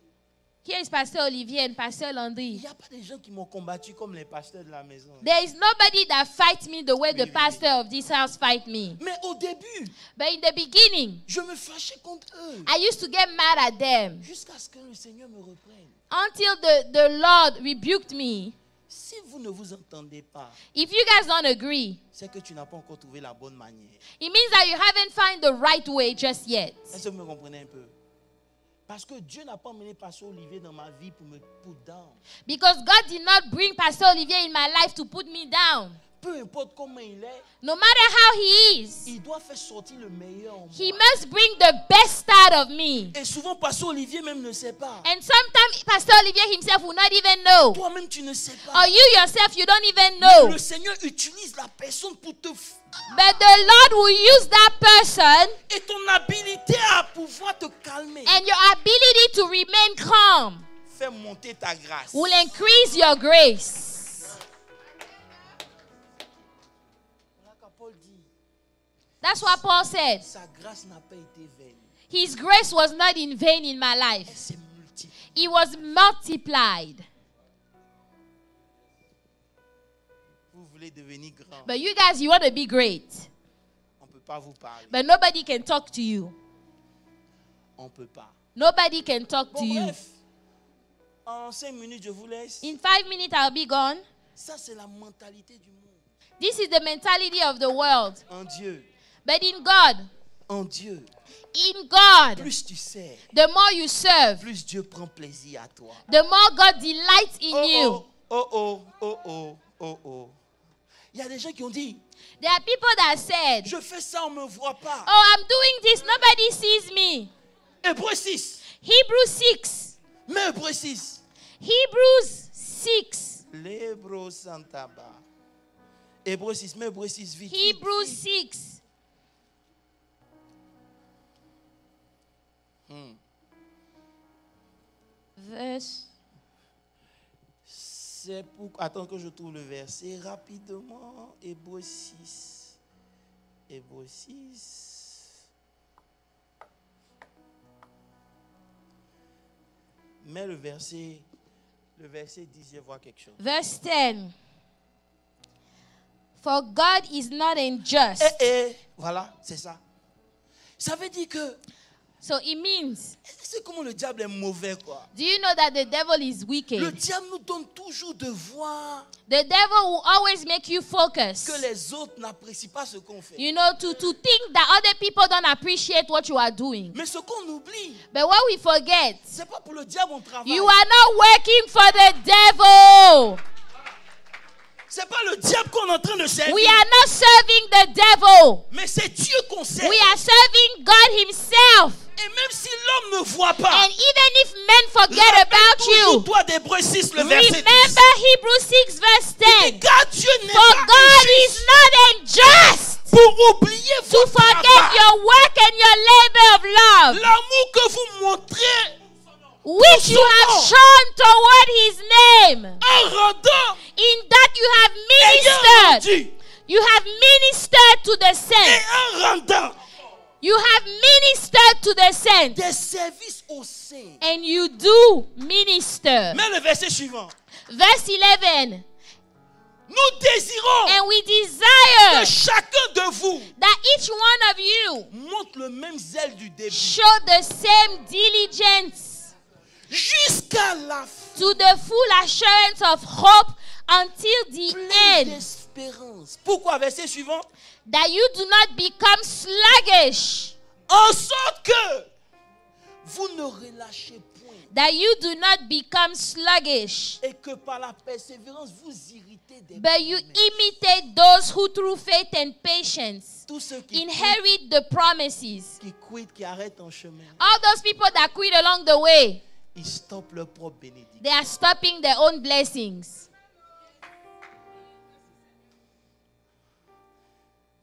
[SPEAKER 1] Here is Pastor Olivier and Pastor
[SPEAKER 2] Il
[SPEAKER 1] Landry.
[SPEAKER 2] n'y a pas de gens qui m'ont combattu comme les pasteurs de la maison.
[SPEAKER 1] There is nobody that fights me the way the
[SPEAKER 2] Oui.
[SPEAKER 1] pastor of this house fight me.
[SPEAKER 2] Mais au début,
[SPEAKER 1] But in the beginning,
[SPEAKER 2] je me fâchais contre eux.
[SPEAKER 1] I used to get mad at them
[SPEAKER 2] Jusqu'à ce que le Seigneur me reprenne.
[SPEAKER 1] until the Lord rebuked me.
[SPEAKER 2] Si vous ne vous entendez pas,
[SPEAKER 1] If you guys don't agree,
[SPEAKER 2] c'est que tu n'as pas encore trouvé la bonne manière.
[SPEAKER 1] it means that you haven't found the right way just yet.
[SPEAKER 2] Est-ce que vous me comprenez un peu? Parce que Dieu n'a pas emmené Pasteur Olivier dans ma vie pour me put down.
[SPEAKER 1] Because God did not bring Pastor Olivier in my life to put me down.
[SPEAKER 2] Peu importe comment il est,
[SPEAKER 1] No matter how he is,
[SPEAKER 2] il doit faire sortir le meilleur en
[SPEAKER 1] he
[SPEAKER 2] moi.
[SPEAKER 1] must bring the best out of me.
[SPEAKER 2] Et souvent, Pasteur Olivier même ne sait pas.
[SPEAKER 1] And sometimes Pastor Olivier himself will not even know.
[SPEAKER 2] Toi-même, tu ne sais
[SPEAKER 1] Or
[SPEAKER 2] pas.
[SPEAKER 1] you yourself, you don't even know.
[SPEAKER 2] Le Seigneur utilise la personne pour te...
[SPEAKER 1] But the Lord will use that person
[SPEAKER 2] Et ton habilité à pouvoir te calmer.
[SPEAKER 1] and your ability to remain calm
[SPEAKER 2] Fais monter ta grâce.
[SPEAKER 1] will increase your grace.
[SPEAKER 2] Paul dit,
[SPEAKER 1] That's what Paul said.
[SPEAKER 2] sa grâce n'a pas été vaine.
[SPEAKER 1] His grace was not in vain in my
[SPEAKER 2] Elle
[SPEAKER 1] life.
[SPEAKER 2] s'est multipliée.
[SPEAKER 1] It was multiplied.
[SPEAKER 2] Vous voulez devenir grand.
[SPEAKER 1] But you guys, you want to be great.
[SPEAKER 2] On ne peut pas vous parler.
[SPEAKER 1] But nobody can talk to you.
[SPEAKER 2] On ne peut pas.
[SPEAKER 1] Nobody can talk to
[SPEAKER 2] Bon,
[SPEAKER 1] you.
[SPEAKER 2] bref. En 5 minutes, je vous laisse.
[SPEAKER 1] In 5 minutes, I'll be gone.
[SPEAKER 2] Ça, c'est la mentalité du monde.
[SPEAKER 1] This is the mentality of the world.
[SPEAKER 2] En Dieu.
[SPEAKER 1] But in God,
[SPEAKER 2] En Dieu.
[SPEAKER 1] in God,
[SPEAKER 2] Plus tu sais,
[SPEAKER 1] the more you serve,
[SPEAKER 2] plus Dieu prend plaisir à toi.
[SPEAKER 1] the more God delights in
[SPEAKER 2] Oh,
[SPEAKER 1] you.
[SPEAKER 2] oh, oh, oh, oh, oh, oh. Il y a des gens qui ont dit,
[SPEAKER 1] There are people that said,
[SPEAKER 2] je fais ça, on ne me voit pas.
[SPEAKER 1] oh, I'm doing this, nobody sees me.
[SPEAKER 2] Hébreux 6.
[SPEAKER 1] Hebrews 6.
[SPEAKER 2] Mais Hébreux 6.
[SPEAKER 1] Hebrews 6.
[SPEAKER 2] L'Hébreux Santaba. Hébreux 6, mais Hébreux 6, vite.
[SPEAKER 1] Hebrews
[SPEAKER 2] vite,
[SPEAKER 1] 6. Verse.
[SPEAKER 2] C'est pour... Attends que je trouve le verset rapidement. Hébreux 6. Hébreux 6. Mais le verset 10, je vois quelque chose.
[SPEAKER 1] Verse 10. For God is not unjust.
[SPEAKER 2] Voilà, c'est ça. Ça veut dire que
[SPEAKER 1] So it means,
[SPEAKER 2] c'est comment le diable est mauvais, quoi.
[SPEAKER 1] do you know that the devil is
[SPEAKER 2] Le
[SPEAKER 1] wicked?
[SPEAKER 2] diable nous donne toujours de voir
[SPEAKER 1] The devil will always make you focus.
[SPEAKER 2] que les autres n'apprécient pas ce qu'on fait.
[SPEAKER 1] You know, to think that other people don't appreciate what you are doing.
[SPEAKER 2] Mais ce qu'on oublie,
[SPEAKER 1] But what we forget,
[SPEAKER 2] c'est pas pour le diable on travaille.
[SPEAKER 1] you are not working for the devil.
[SPEAKER 2] C'est pas le diable qu'on est en train de servir.
[SPEAKER 1] We are not serving the devil.
[SPEAKER 2] Mais c'est Dieu qu'on sert.
[SPEAKER 1] We are serving God himself.
[SPEAKER 2] Et même si l'homme ne voit pas,
[SPEAKER 1] And even if men forget about you,
[SPEAKER 2] toi d'Hébreux 6, le verset 10.
[SPEAKER 1] remember Hebrews 6 verse 10.
[SPEAKER 2] Car Dieu n'est
[SPEAKER 1] For
[SPEAKER 2] pas
[SPEAKER 1] God is
[SPEAKER 2] injuste
[SPEAKER 1] not unjust
[SPEAKER 2] pour oublier
[SPEAKER 1] to
[SPEAKER 2] votre
[SPEAKER 1] forget
[SPEAKER 2] travail.
[SPEAKER 1] your work and your labor of love,
[SPEAKER 2] L'amour que vous montrez
[SPEAKER 1] which you have shown toward his name,
[SPEAKER 2] en rendant
[SPEAKER 1] in that you have
[SPEAKER 2] ayant
[SPEAKER 1] ministered.
[SPEAKER 2] rendu
[SPEAKER 1] You have ministered to the
[SPEAKER 2] et
[SPEAKER 1] saints.
[SPEAKER 2] en rendant
[SPEAKER 1] You have ministered to the saints.
[SPEAKER 2] des services aux saints.
[SPEAKER 1] And you do minister.
[SPEAKER 2] Mais le verset suivant.
[SPEAKER 1] Verse 11.
[SPEAKER 2] Nous désirons
[SPEAKER 1] And we
[SPEAKER 2] que
[SPEAKER 1] desire
[SPEAKER 2] chacun de vous
[SPEAKER 1] that each one of you
[SPEAKER 2] montre le même zèle du début
[SPEAKER 1] show the same diligence
[SPEAKER 2] jusqu'à la fin.
[SPEAKER 1] to the full assurance of hope until the
[SPEAKER 2] Plein
[SPEAKER 1] end,
[SPEAKER 2] d'espérance. Pourquoi verset suivant?
[SPEAKER 1] that you do not become sluggish,
[SPEAKER 2] En sorte que vous ne relâchez point
[SPEAKER 1] that you do not become sluggish,
[SPEAKER 2] et que par la persévérance vous irritez des
[SPEAKER 1] but you
[SPEAKER 2] promesses.
[SPEAKER 1] imitate those who through faith and patience
[SPEAKER 2] Tous ceux qui
[SPEAKER 1] inherit the promises.
[SPEAKER 2] quittent, qui arrêtent en chemin,
[SPEAKER 1] All those people that quit along the way,
[SPEAKER 2] ils stoppent leur propre bénédiction.
[SPEAKER 1] they are stopping their own blessings.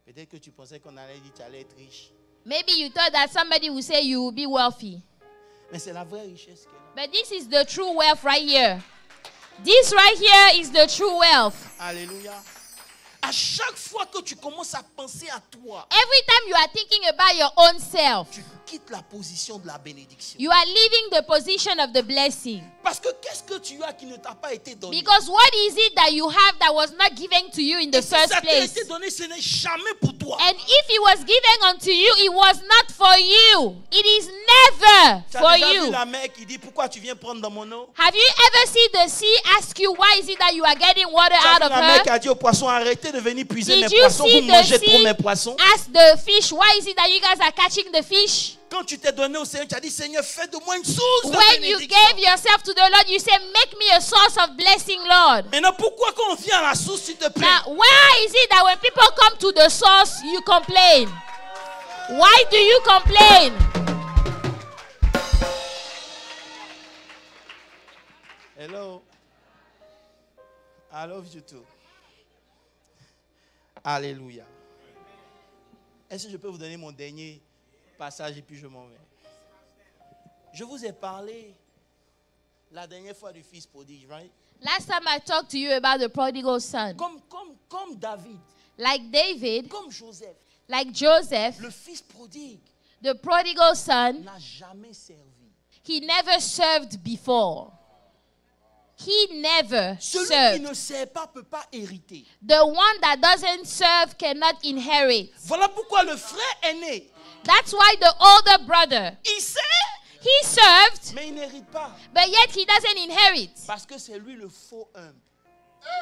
[SPEAKER 2] Peut-être que tu pensais qu'on allait dire que tu allais être riche.
[SPEAKER 1] Maybe you thought that somebody would say you will be wealthy.
[SPEAKER 2] Mais c'est la vraie richesse qu'elle a.
[SPEAKER 1] But this is the true wealth right here. This right here is the true wealth.
[SPEAKER 2] Alléluia. À chaque fois que tu commences à penser à toi,
[SPEAKER 1] Every time you are thinking about your own self,
[SPEAKER 2] tu quittes la position de la bénédiction.
[SPEAKER 1] you are leaving the position of the blessing.
[SPEAKER 2] Parce que qu'est-ce que tu as qui ne t'a pas été donné?
[SPEAKER 1] Because what is it that you have that was not given to you in the
[SPEAKER 2] Et si
[SPEAKER 1] first
[SPEAKER 2] ça t'a
[SPEAKER 1] place?
[SPEAKER 2] été donné, ce n'est jamais pour toi.
[SPEAKER 1] And if it was given unto you, it was not for you. It is never
[SPEAKER 2] Tu as
[SPEAKER 1] for
[SPEAKER 2] déjà vu
[SPEAKER 1] you.
[SPEAKER 2] la mer qui dit pourquoi tu viens prendre dans mon eau?
[SPEAKER 1] Have you ever seen the sea ask you why is it that you are getting water
[SPEAKER 2] Tu as
[SPEAKER 1] out
[SPEAKER 2] vu
[SPEAKER 1] of
[SPEAKER 2] la mer qui
[SPEAKER 1] her?
[SPEAKER 2] a dit aux poissons arrêtez de venir puiser
[SPEAKER 1] Did
[SPEAKER 2] mes
[SPEAKER 1] you
[SPEAKER 2] poissons,
[SPEAKER 1] see
[SPEAKER 2] vous
[SPEAKER 1] the
[SPEAKER 2] mangez trop
[SPEAKER 1] sea
[SPEAKER 2] mes poissons.
[SPEAKER 1] ask the fish why is it that you guys are catching the fish?
[SPEAKER 2] Quand tu t'es donné au Seigneur, tu as dit Seigneur, fais de moi une source de
[SPEAKER 1] When you
[SPEAKER 2] bénédiction.
[SPEAKER 1] gave yourself to the Lord, you said, make me a source of blessing, Lord.
[SPEAKER 2] Maintenant, pourquoi quand on vient à la source, tu te plains?
[SPEAKER 1] Now, why is it that when people come to the source, you complain? Why do you complain?
[SPEAKER 2] Hello. I love you too. Alléluia. Est-ce que je peux vous donner mon dernier passage et puis je m'en vais? Je vous ai parlé la dernière fois du fils prodigue, right?
[SPEAKER 1] Last time I talked to you about the prodigal son.
[SPEAKER 2] Comme David,
[SPEAKER 1] Like David,
[SPEAKER 2] comme Joseph,
[SPEAKER 1] like Joseph,
[SPEAKER 2] le fils prodigue
[SPEAKER 1] the prodigal son,
[SPEAKER 2] n'a jamais servi.
[SPEAKER 1] he never served before. He never
[SPEAKER 2] Celui qui
[SPEAKER 1] served.
[SPEAKER 2] ne sert pas peut pas hériter.
[SPEAKER 1] The one that doesn't serve cannot inherit.
[SPEAKER 2] Voilà pourquoi le frère aîné,
[SPEAKER 1] That's why the older brother,
[SPEAKER 2] il sert,
[SPEAKER 1] he served,
[SPEAKER 2] mais il n'hérite pas.
[SPEAKER 1] but yet he doesn't inherit.
[SPEAKER 2] Parce que c'est lui le faux humble.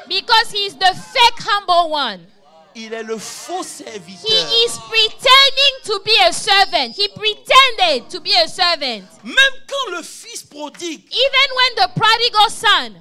[SPEAKER 1] Because he's the fake humble one.
[SPEAKER 2] Il est le faux
[SPEAKER 1] He
[SPEAKER 2] serviteur.
[SPEAKER 1] is pretending to be a servant. He pretended to be a servant.
[SPEAKER 2] Même quand le fils prodigue
[SPEAKER 1] Even when the prodigal son,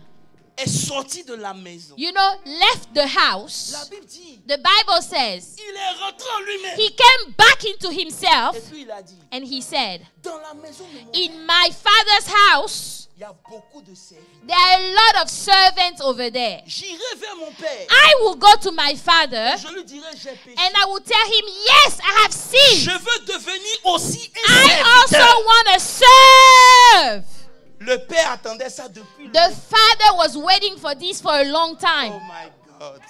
[SPEAKER 2] est sorti de la maison,
[SPEAKER 1] left the
[SPEAKER 2] la
[SPEAKER 1] house,
[SPEAKER 2] Bible dit,
[SPEAKER 1] the Bible says,
[SPEAKER 2] il est rentré en lui-même.
[SPEAKER 1] he came back into himself
[SPEAKER 2] Et puis il a dit,
[SPEAKER 1] and he said,
[SPEAKER 2] dans la maison de mon
[SPEAKER 1] in my father's house,
[SPEAKER 2] il y a beaucoup de serviteurs.
[SPEAKER 1] there are a lot of servants over there.
[SPEAKER 2] J'irai vers mon père.
[SPEAKER 1] I will go to my father
[SPEAKER 2] Je lui dirai, j'ai péché.
[SPEAKER 1] and I will tell him, yes, I have sinned.
[SPEAKER 2] Je veux devenir aussi un
[SPEAKER 1] I also
[SPEAKER 2] serviteur.
[SPEAKER 1] want to serve.
[SPEAKER 2] Le père attendait ça depuis
[SPEAKER 1] The father was waiting for this for a long
[SPEAKER 2] Oh
[SPEAKER 1] time.
[SPEAKER 2] my God.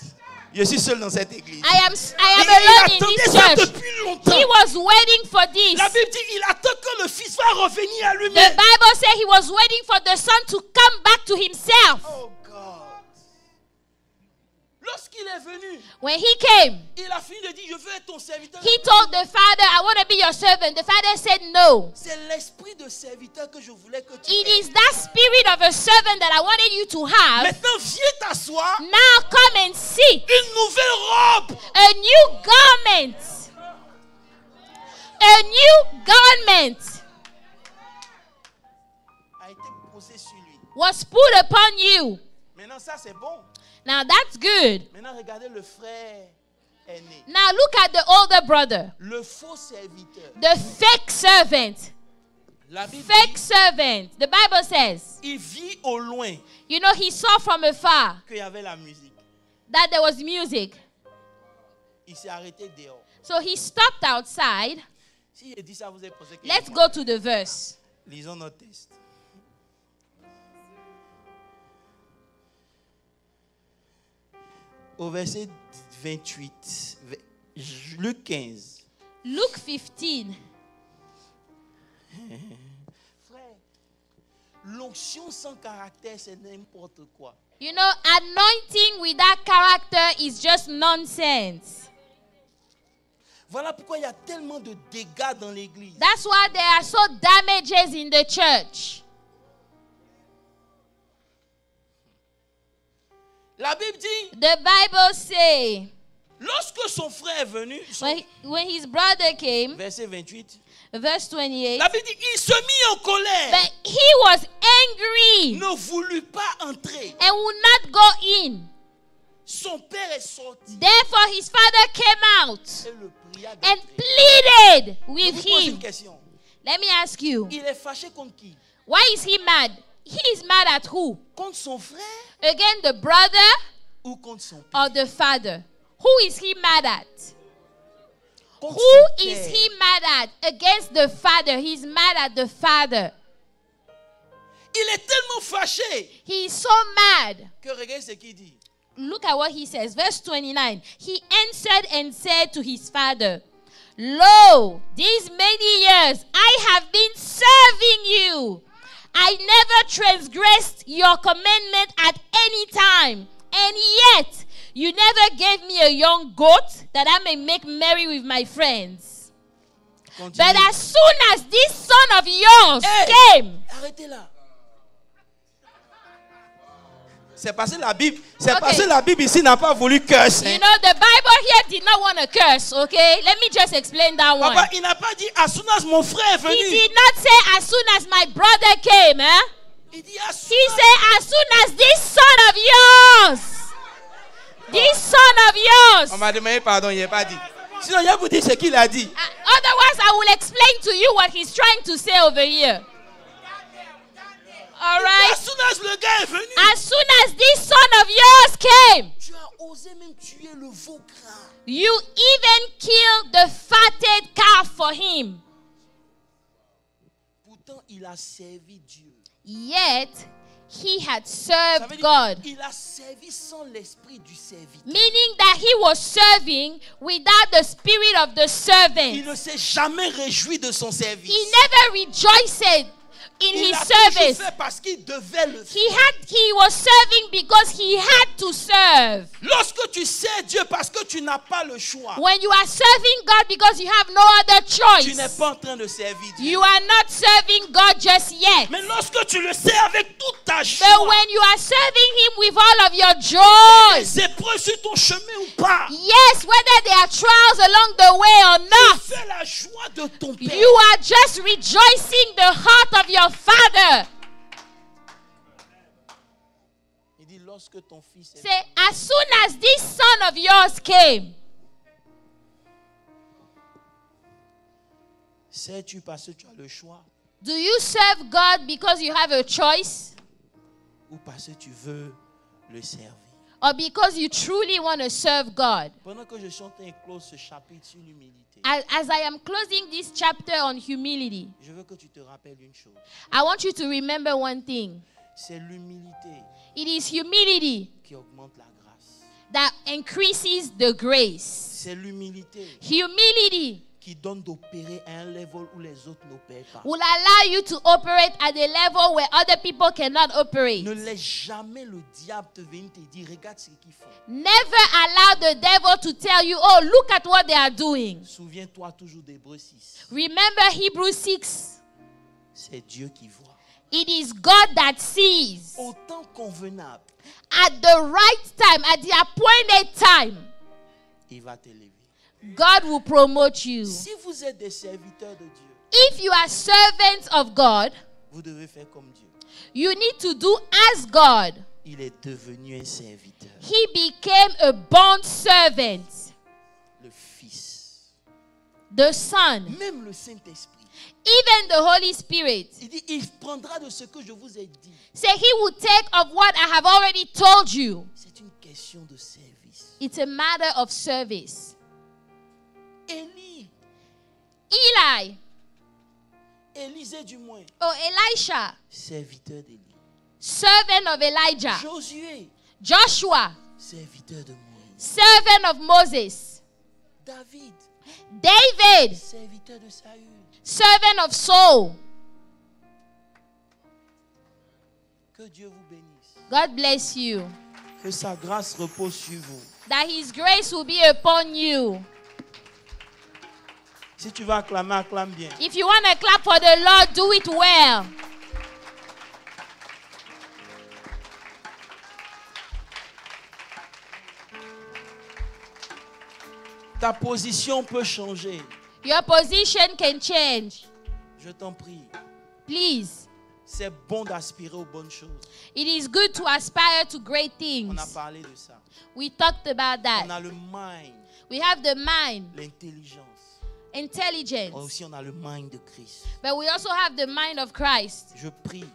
[SPEAKER 2] Je suis seul dans cette église.
[SPEAKER 1] I am
[SPEAKER 2] Il
[SPEAKER 1] alone in
[SPEAKER 2] attendait
[SPEAKER 1] this
[SPEAKER 2] ça
[SPEAKER 1] church.
[SPEAKER 2] depuis longtemps.
[SPEAKER 1] He was waiting for this.
[SPEAKER 2] La Bible dit, il attend que le fils va revenir à
[SPEAKER 1] The
[SPEAKER 2] lui-même.
[SPEAKER 1] Bible said he was waiting for the son to come back to himself.
[SPEAKER 2] Oh God. Lorsqu'il est venu,
[SPEAKER 1] When he came,
[SPEAKER 2] il a fini de dire, je veux être ton serviteur.
[SPEAKER 1] he told the father, I want to be your servant. The father said no.
[SPEAKER 2] C'est l'esprit de serviteur que je voulais que tu
[SPEAKER 1] It
[SPEAKER 2] aies.
[SPEAKER 1] is that spirit of a servant that I wanted you to have.
[SPEAKER 2] Maintenant, viens t'asseoir.
[SPEAKER 1] Now come and sit.
[SPEAKER 2] Une nouvelle robe.
[SPEAKER 1] A new garment. A new garment
[SPEAKER 2] A été posée sur lui.
[SPEAKER 1] was put upon you.
[SPEAKER 2] Maintenant, ça c'est bon.
[SPEAKER 1] Now that's good.
[SPEAKER 2] Maintenant, regardez le frère aîné.
[SPEAKER 1] Now look at the older brother,
[SPEAKER 2] Le faux serviteur.
[SPEAKER 1] the fake servant.
[SPEAKER 2] La Bible
[SPEAKER 1] Fake
[SPEAKER 2] dit,
[SPEAKER 1] servant. The Bible says,
[SPEAKER 2] il vit au loin
[SPEAKER 1] he saw from afar
[SPEAKER 2] qu'il y avait la musique.
[SPEAKER 1] that there was music.
[SPEAKER 2] Il s'est arrêté dehors.
[SPEAKER 1] So he stopped outside.
[SPEAKER 2] Si je dis ça, vous avez posé quelque
[SPEAKER 1] Let's
[SPEAKER 2] chose.
[SPEAKER 1] go to the verse.
[SPEAKER 2] Lisons notre texte. Au verset 28, Luc 15.
[SPEAKER 1] Luke 15.
[SPEAKER 2] Frère, l'onction sans caractère, c'est n'importe quoi.
[SPEAKER 1] Anointing without character is just nonsense.
[SPEAKER 2] Voilà pourquoi il y a tellement de dégâts dans l'église.
[SPEAKER 1] That's why there are so damages in the church.
[SPEAKER 2] La Bible dit,
[SPEAKER 1] The Bible say,
[SPEAKER 2] lorsque son frère est venu,
[SPEAKER 1] when his brother came,
[SPEAKER 2] verset 28,
[SPEAKER 1] verse 28,
[SPEAKER 2] la Bible dit, il se mit en colère,
[SPEAKER 1] but he was angry
[SPEAKER 2] ne voulut pas entrer.
[SPEAKER 1] and would not go in.
[SPEAKER 2] Son père est sorti
[SPEAKER 1] Therefore his father came out
[SPEAKER 2] et le pria
[SPEAKER 1] and
[SPEAKER 2] d'entrer.
[SPEAKER 1] pleaded
[SPEAKER 2] Je
[SPEAKER 1] with
[SPEAKER 2] vous pose une
[SPEAKER 1] him.
[SPEAKER 2] question.
[SPEAKER 1] Let me ask you,
[SPEAKER 2] Il est fâché contre qui?
[SPEAKER 1] why is he mad? He is mad at who?
[SPEAKER 2] Contre son frère
[SPEAKER 1] Again, the brother
[SPEAKER 2] ou contre son père?
[SPEAKER 1] or the father? Who is he mad at?
[SPEAKER 2] Contre
[SPEAKER 1] Who
[SPEAKER 2] son
[SPEAKER 1] is
[SPEAKER 2] père.
[SPEAKER 1] he mad at? Against the father. He's mad at the father.
[SPEAKER 2] Il est tellement fâché
[SPEAKER 1] He is so mad
[SPEAKER 2] que regarde ce qu'il dit.
[SPEAKER 1] look at what he says. Verse 29. He answered and said to his father, Lo, these many years I have been serving you. I never transgressed your commandment at any time. And yet, you never gave me a young goat that I may make merry with my friends.
[SPEAKER 2] Continue.
[SPEAKER 1] But as soon as this son of yours came,
[SPEAKER 2] Arrêtez là. C'est parce que la Bible ici n'a pas voulu curse.
[SPEAKER 1] you know, the Bible here did not want to curse, okay? Let me just explain that one.
[SPEAKER 2] Papa, il n'a pas dit as soon as mon frère est venu.
[SPEAKER 1] He did not say as soon as my brother came, eh?
[SPEAKER 2] Il dit as soon
[SPEAKER 1] He said as soon as this son of yours. This son of yours.
[SPEAKER 2] On m'a demandé pardon, il n'a pas dit. Sinon, il va vous dire ce qu'il a dit.
[SPEAKER 1] Otherwise, I will explain to you what he's trying to say over here. All right?
[SPEAKER 2] As soon as le gars est venu.
[SPEAKER 1] As soon as this son of yours came,
[SPEAKER 2] Tu as osé même tuer le veau gras.
[SPEAKER 1] you even killed the fatted calf for him.
[SPEAKER 2] Pourtant, il a servi Dieu.
[SPEAKER 1] Yet, he had
[SPEAKER 2] Ça veut
[SPEAKER 1] served
[SPEAKER 2] dire,
[SPEAKER 1] God.
[SPEAKER 2] il a servi sans l'esprit du serviteur.
[SPEAKER 1] Meaning that he was serving without the spirit of the
[SPEAKER 2] Il
[SPEAKER 1] servant.
[SPEAKER 2] ne s'est jamais réjoui de son service.
[SPEAKER 1] He never rejoiced in
[SPEAKER 2] Il
[SPEAKER 1] his
[SPEAKER 2] a toujours
[SPEAKER 1] service.
[SPEAKER 2] fait parce qu'il devait le faire.
[SPEAKER 1] He was serving because he had to serve.
[SPEAKER 2] Lorsque tu sers Dieu parce que tu n'as pas le choix,
[SPEAKER 1] When you are serving God because you have no other
[SPEAKER 2] tu n'es
[SPEAKER 1] choice,
[SPEAKER 2] pas en train de servir Dieu.
[SPEAKER 1] you are not serving God just yet.
[SPEAKER 2] Mais lorsque tu le sers avec toute ta
[SPEAKER 1] But
[SPEAKER 2] joie,
[SPEAKER 1] when you are serving him with all of your joy,
[SPEAKER 2] les épreuves sur ton chemin ou pas,
[SPEAKER 1] yes, whether there are trials along the way or
[SPEAKER 2] tu
[SPEAKER 1] not,
[SPEAKER 2] fais la joie de ton Père.
[SPEAKER 1] you are just rejoicing the heart of your Father.
[SPEAKER 2] Il dit lorsque ton fils est
[SPEAKER 1] Say, as soon as this son of yours came,
[SPEAKER 2] sers-tu parce que tu as le choix
[SPEAKER 1] do you serve God because you have a choice
[SPEAKER 2] ou parce que tu veux le servir?
[SPEAKER 1] or because you truly want to serve God?
[SPEAKER 2] Pendant que je suis en train de clore ce chapitre sur l'humilité,
[SPEAKER 1] As I am closing this chapter on humility,
[SPEAKER 2] je veux que tu te rappelles une chose.
[SPEAKER 1] I want you to remember one thing.
[SPEAKER 2] C'est l'humilité
[SPEAKER 1] It is humility
[SPEAKER 2] qui augmente la grâce.
[SPEAKER 1] that increases the grace.
[SPEAKER 2] C'est l'humilité
[SPEAKER 1] Humility
[SPEAKER 2] qui donne d'opérer à un level où les autres n'opèrent pas.
[SPEAKER 1] will allow you to operate at a level where other people cannot operate.
[SPEAKER 2] Ne laisse jamais le diable te venir te dire regarde ce qu'ils font.
[SPEAKER 1] Never allow the devil to tell you, oh, look at what they are doing.
[SPEAKER 2] Souviens-toi toujours d'Hébreux 6.
[SPEAKER 1] Remember Hebrews 6.
[SPEAKER 2] C'est Dieu qui voit.
[SPEAKER 1] It is God that sees.
[SPEAKER 2] Au temps convenable,
[SPEAKER 1] At the right time, at the appointed time,
[SPEAKER 2] il va t'élever.
[SPEAKER 1] God will promote you.
[SPEAKER 2] Si vous êtes des serviteurs de Dieu,
[SPEAKER 1] If you are servants of God,
[SPEAKER 2] vous devez faire comme Dieu.
[SPEAKER 1] you need to do as God.
[SPEAKER 2] Il est devenu un serviteur,
[SPEAKER 1] He became a bond servant,
[SPEAKER 2] le Fils.
[SPEAKER 1] the Son,
[SPEAKER 2] Même le Saint-Esprit.
[SPEAKER 1] even the Holy Spirit.
[SPEAKER 2] Il dit, il prendra de ce que je vous ai dit.
[SPEAKER 1] Say he will take of what I have already told you.
[SPEAKER 2] C'est une question de service.
[SPEAKER 1] It's a matter of service.
[SPEAKER 2] Élie,
[SPEAKER 1] Eli,
[SPEAKER 2] Élisée du moins,
[SPEAKER 1] or Elisha,
[SPEAKER 2] serviteur d'Élie.
[SPEAKER 1] servant of Elijah.
[SPEAKER 2] Josué,
[SPEAKER 1] Joshua,
[SPEAKER 2] serviteur de Moïse.
[SPEAKER 1] servant of Moses.
[SPEAKER 2] David,
[SPEAKER 1] David,
[SPEAKER 2] serviteur de Saül.
[SPEAKER 1] servant of Saul.
[SPEAKER 2] Que Dieu vous bénisse.
[SPEAKER 1] God bless you.
[SPEAKER 2] Que sa grâce repose sur vous.
[SPEAKER 1] That his grace will be upon you.
[SPEAKER 2] Si tu vas acclamer, acclame bien.
[SPEAKER 1] If you want to clap for the Lord, do it well.
[SPEAKER 2] Ta position peut changer.
[SPEAKER 1] Your position can change.
[SPEAKER 2] Je t'en prie.
[SPEAKER 1] Please.
[SPEAKER 2] C'est bon d'aspirer aux bonnes choses.
[SPEAKER 1] It is good to aspire to great things.
[SPEAKER 2] On a parlé de ça.
[SPEAKER 1] We talked about
[SPEAKER 2] On
[SPEAKER 1] that.
[SPEAKER 2] a le mind,
[SPEAKER 1] We have the mind,
[SPEAKER 2] l'intelligence.
[SPEAKER 1] intelligence,
[SPEAKER 2] Aussi, on a le mind de Christ.
[SPEAKER 1] but we also have the mind of Christ.
[SPEAKER 2] Je prie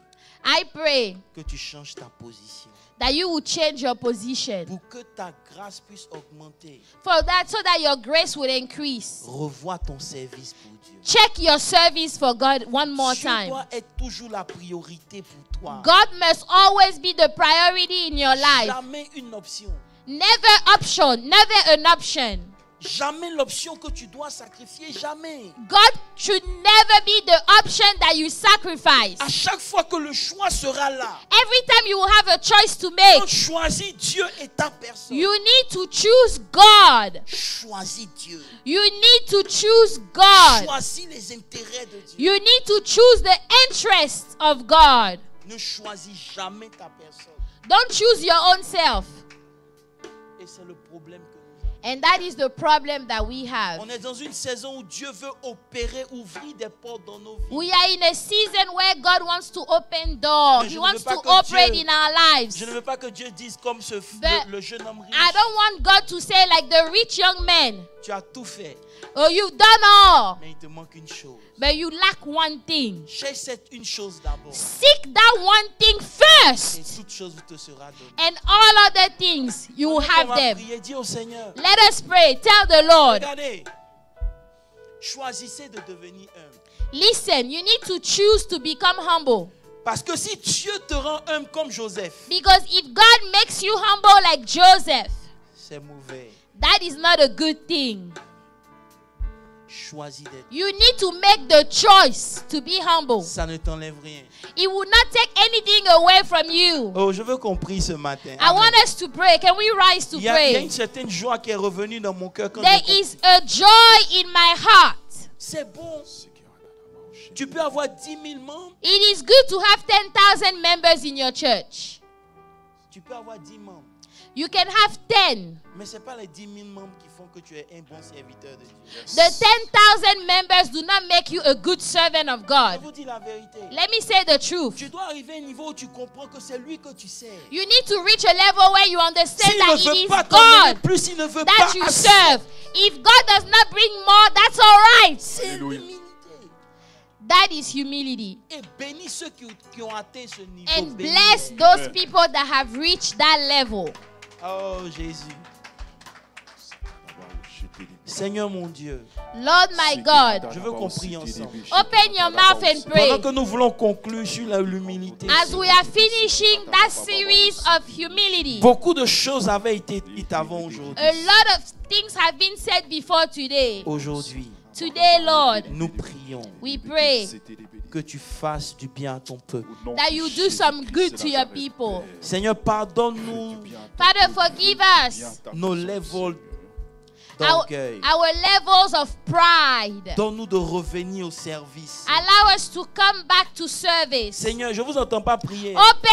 [SPEAKER 1] I pray
[SPEAKER 2] que tu changes ta position
[SPEAKER 1] that you will change your position
[SPEAKER 2] pour que ta grâce puisse augmenter.
[SPEAKER 1] so that your grace will increase.
[SPEAKER 2] Revois ton service pour Dieu.
[SPEAKER 1] Check your service for God one more
[SPEAKER 2] Dieu
[SPEAKER 1] time.
[SPEAKER 2] doit être toujours la priorité pour toi.
[SPEAKER 1] God must always be the priority in your life.
[SPEAKER 2] Jamais une option.
[SPEAKER 1] Never option, never an option.
[SPEAKER 2] Jamais l'option que tu dois sacrifier, jamais.
[SPEAKER 1] God should never be the option that you sacrifice.
[SPEAKER 2] À chaque fois que le choix sera là,
[SPEAKER 1] Every time you will have a choice to make,
[SPEAKER 2] donc choisis Dieu et ta personne.
[SPEAKER 1] you need to choose God.
[SPEAKER 2] Choisis Dieu.
[SPEAKER 1] You need to choose God.
[SPEAKER 2] Choisis les intérêts de Dieu.
[SPEAKER 1] You need to choose the interests of God.
[SPEAKER 2] Ne choisis jamais ta personne.
[SPEAKER 1] Don't choose your own self.
[SPEAKER 2] Et c'est le problème que nous avons.
[SPEAKER 1] And that is the problem that we have.
[SPEAKER 2] On est dans une saison où Dieu veut opérer, ouvrir des portes dans nos vies.
[SPEAKER 1] We are in a season where God wants to open doors.
[SPEAKER 2] Mais je
[SPEAKER 1] He
[SPEAKER 2] ne
[SPEAKER 1] wants
[SPEAKER 2] veux pas
[SPEAKER 1] to
[SPEAKER 2] que
[SPEAKER 1] operate
[SPEAKER 2] Dieu-
[SPEAKER 1] in our lives.
[SPEAKER 2] Je ne veux pas que Dieu dise comme
[SPEAKER 1] But
[SPEAKER 2] le jeune homme riche.
[SPEAKER 1] I don't want God to say like the rich young man,
[SPEAKER 2] Tu as tout fait,
[SPEAKER 1] oh, you've done all,
[SPEAKER 2] mais il te manque une chose.
[SPEAKER 1] but you lack one thing.
[SPEAKER 2] Cherche cette une chose d'abord.
[SPEAKER 1] Seek that one thing
[SPEAKER 2] Et
[SPEAKER 1] first,
[SPEAKER 2] toute chose te sera donnée.
[SPEAKER 1] and all other things, you will
[SPEAKER 2] On
[SPEAKER 1] have
[SPEAKER 2] va
[SPEAKER 1] them.
[SPEAKER 2] prier, dis au Seigneur.
[SPEAKER 1] Let us pray. Tell the Lord,
[SPEAKER 2] Regardez, choisissez de devenir humble.
[SPEAKER 1] listen, you need to choose to become humble.
[SPEAKER 2] Parce que si Dieu te rend humble comme Joseph,
[SPEAKER 1] Because if God makes you humble like Joseph,
[SPEAKER 2] c'est mauvais.
[SPEAKER 1] that is not a good thing.
[SPEAKER 2] Choisis d'être.
[SPEAKER 1] You need to make the choice to be humble.
[SPEAKER 2] Ça ne t'enlève rien.
[SPEAKER 1] It will not take anything away from you.
[SPEAKER 2] Oh, je veux qu'on prie ce matin.
[SPEAKER 1] I
[SPEAKER 2] Amen.
[SPEAKER 1] want us to pray. Can we rise to
[SPEAKER 2] Il y a
[SPEAKER 1] pray?
[SPEAKER 2] une certaine joie qui est revenue dans mon cœur quand
[SPEAKER 1] There
[SPEAKER 2] j'ai
[SPEAKER 1] is a joy in my heart.
[SPEAKER 2] C'est bon. Tu peux avoir 10 000 membres.
[SPEAKER 1] It is good to have 10,000 members in your church.
[SPEAKER 2] Tu peux avoir 10 membres.
[SPEAKER 1] You can have 10.
[SPEAKER 2] Mais ce n'est pas les 10 000 membres qui font que tu es un bon serviteur de Dieu.
[SPEAKER 1] The 10,000 members do not make you a good servant of
[SPEAKER 2] Je
[SPEAKER 1] God.
[SPEAKER 2] vous dis la vérité.
[SPEAKER 1] Let me say the truth.
[SPEAKER 2] Tu dois arriver à un niveau où tu comprends que c'est lui que tu sers.
[SPEAKER 1] You need to reach a level where you understand
[SPEAKER 2] S'il
[SPEAKER 1] that
[SPEAKER 2] ne
[SPEAKER 1] it
[SPEAKER 2] veut
[SPEAKER 1] is
[SPEAKER 2] pas t'emmener
[SPEAKER 1] God
[SPEAKER 2] plus, il ne veut
[SPEAKER 1] that
[SPEAKER 2] pas
[SPEAKER 1] you
[SPEAKER 2] assez.
[SPEAKER 1] serve. If God does not bring more, that's all right.
[SPEAKER 2] C'est l'humilité.
[SPEAKER 1] That is humility.
[SPEAKER 2] Et bénis ceux qui ont atteint ce niveau.
[SPEAKER 1] And
[SPEAKER 2] Bénis-les.
[SPEAKER 1] bless those people that have reached that level.
[SPEAKER 2] Oh Jésus. Seigneur mon Dieu,
[SPEAKER 1] Lord my God,
[SPEAKER 2] je veux qu'on prie ensemble.
[SPEAKER 1] open your mouth and pray.
[SPEAKER 2] Pendant que nous voulons conclure sur l'humilité,
[SPEAKER 1] As we are finishing that series of humility,
[SPEAKER 2] beaucoup de choses avaient été dites avant aujourd'hui.
[SPEAKER 1] a lot of things have been said before today.
[SPEAKER 2] Aujourd'hui,
[SPEAKER 1] Today, Lord,
[SPEAKER 2] nous prions
[SPEAKER 1] we pray
[SPEAKER 2] que tu fasses du bien à ton peuple.
[SPEAKER 1] that you do some good to your people.
[SPEAKER 2] Seigneur, pardonne-nous
[SPEAKER 1] Father, forgive us
[SPEAKER 2] nos levels
[SPEAKER 1] our
[SPEAKER 2] d'orgueil.
[SPEAKER 1] levels of pride.
[SPEAKER 2] Donne-nous de revenir au service.
[SPEAKER 1] Allow us to come back to service.
[SPEAKER 2] Seigneur, je ne vous entends pas prier.
[SPEAKER 1] Open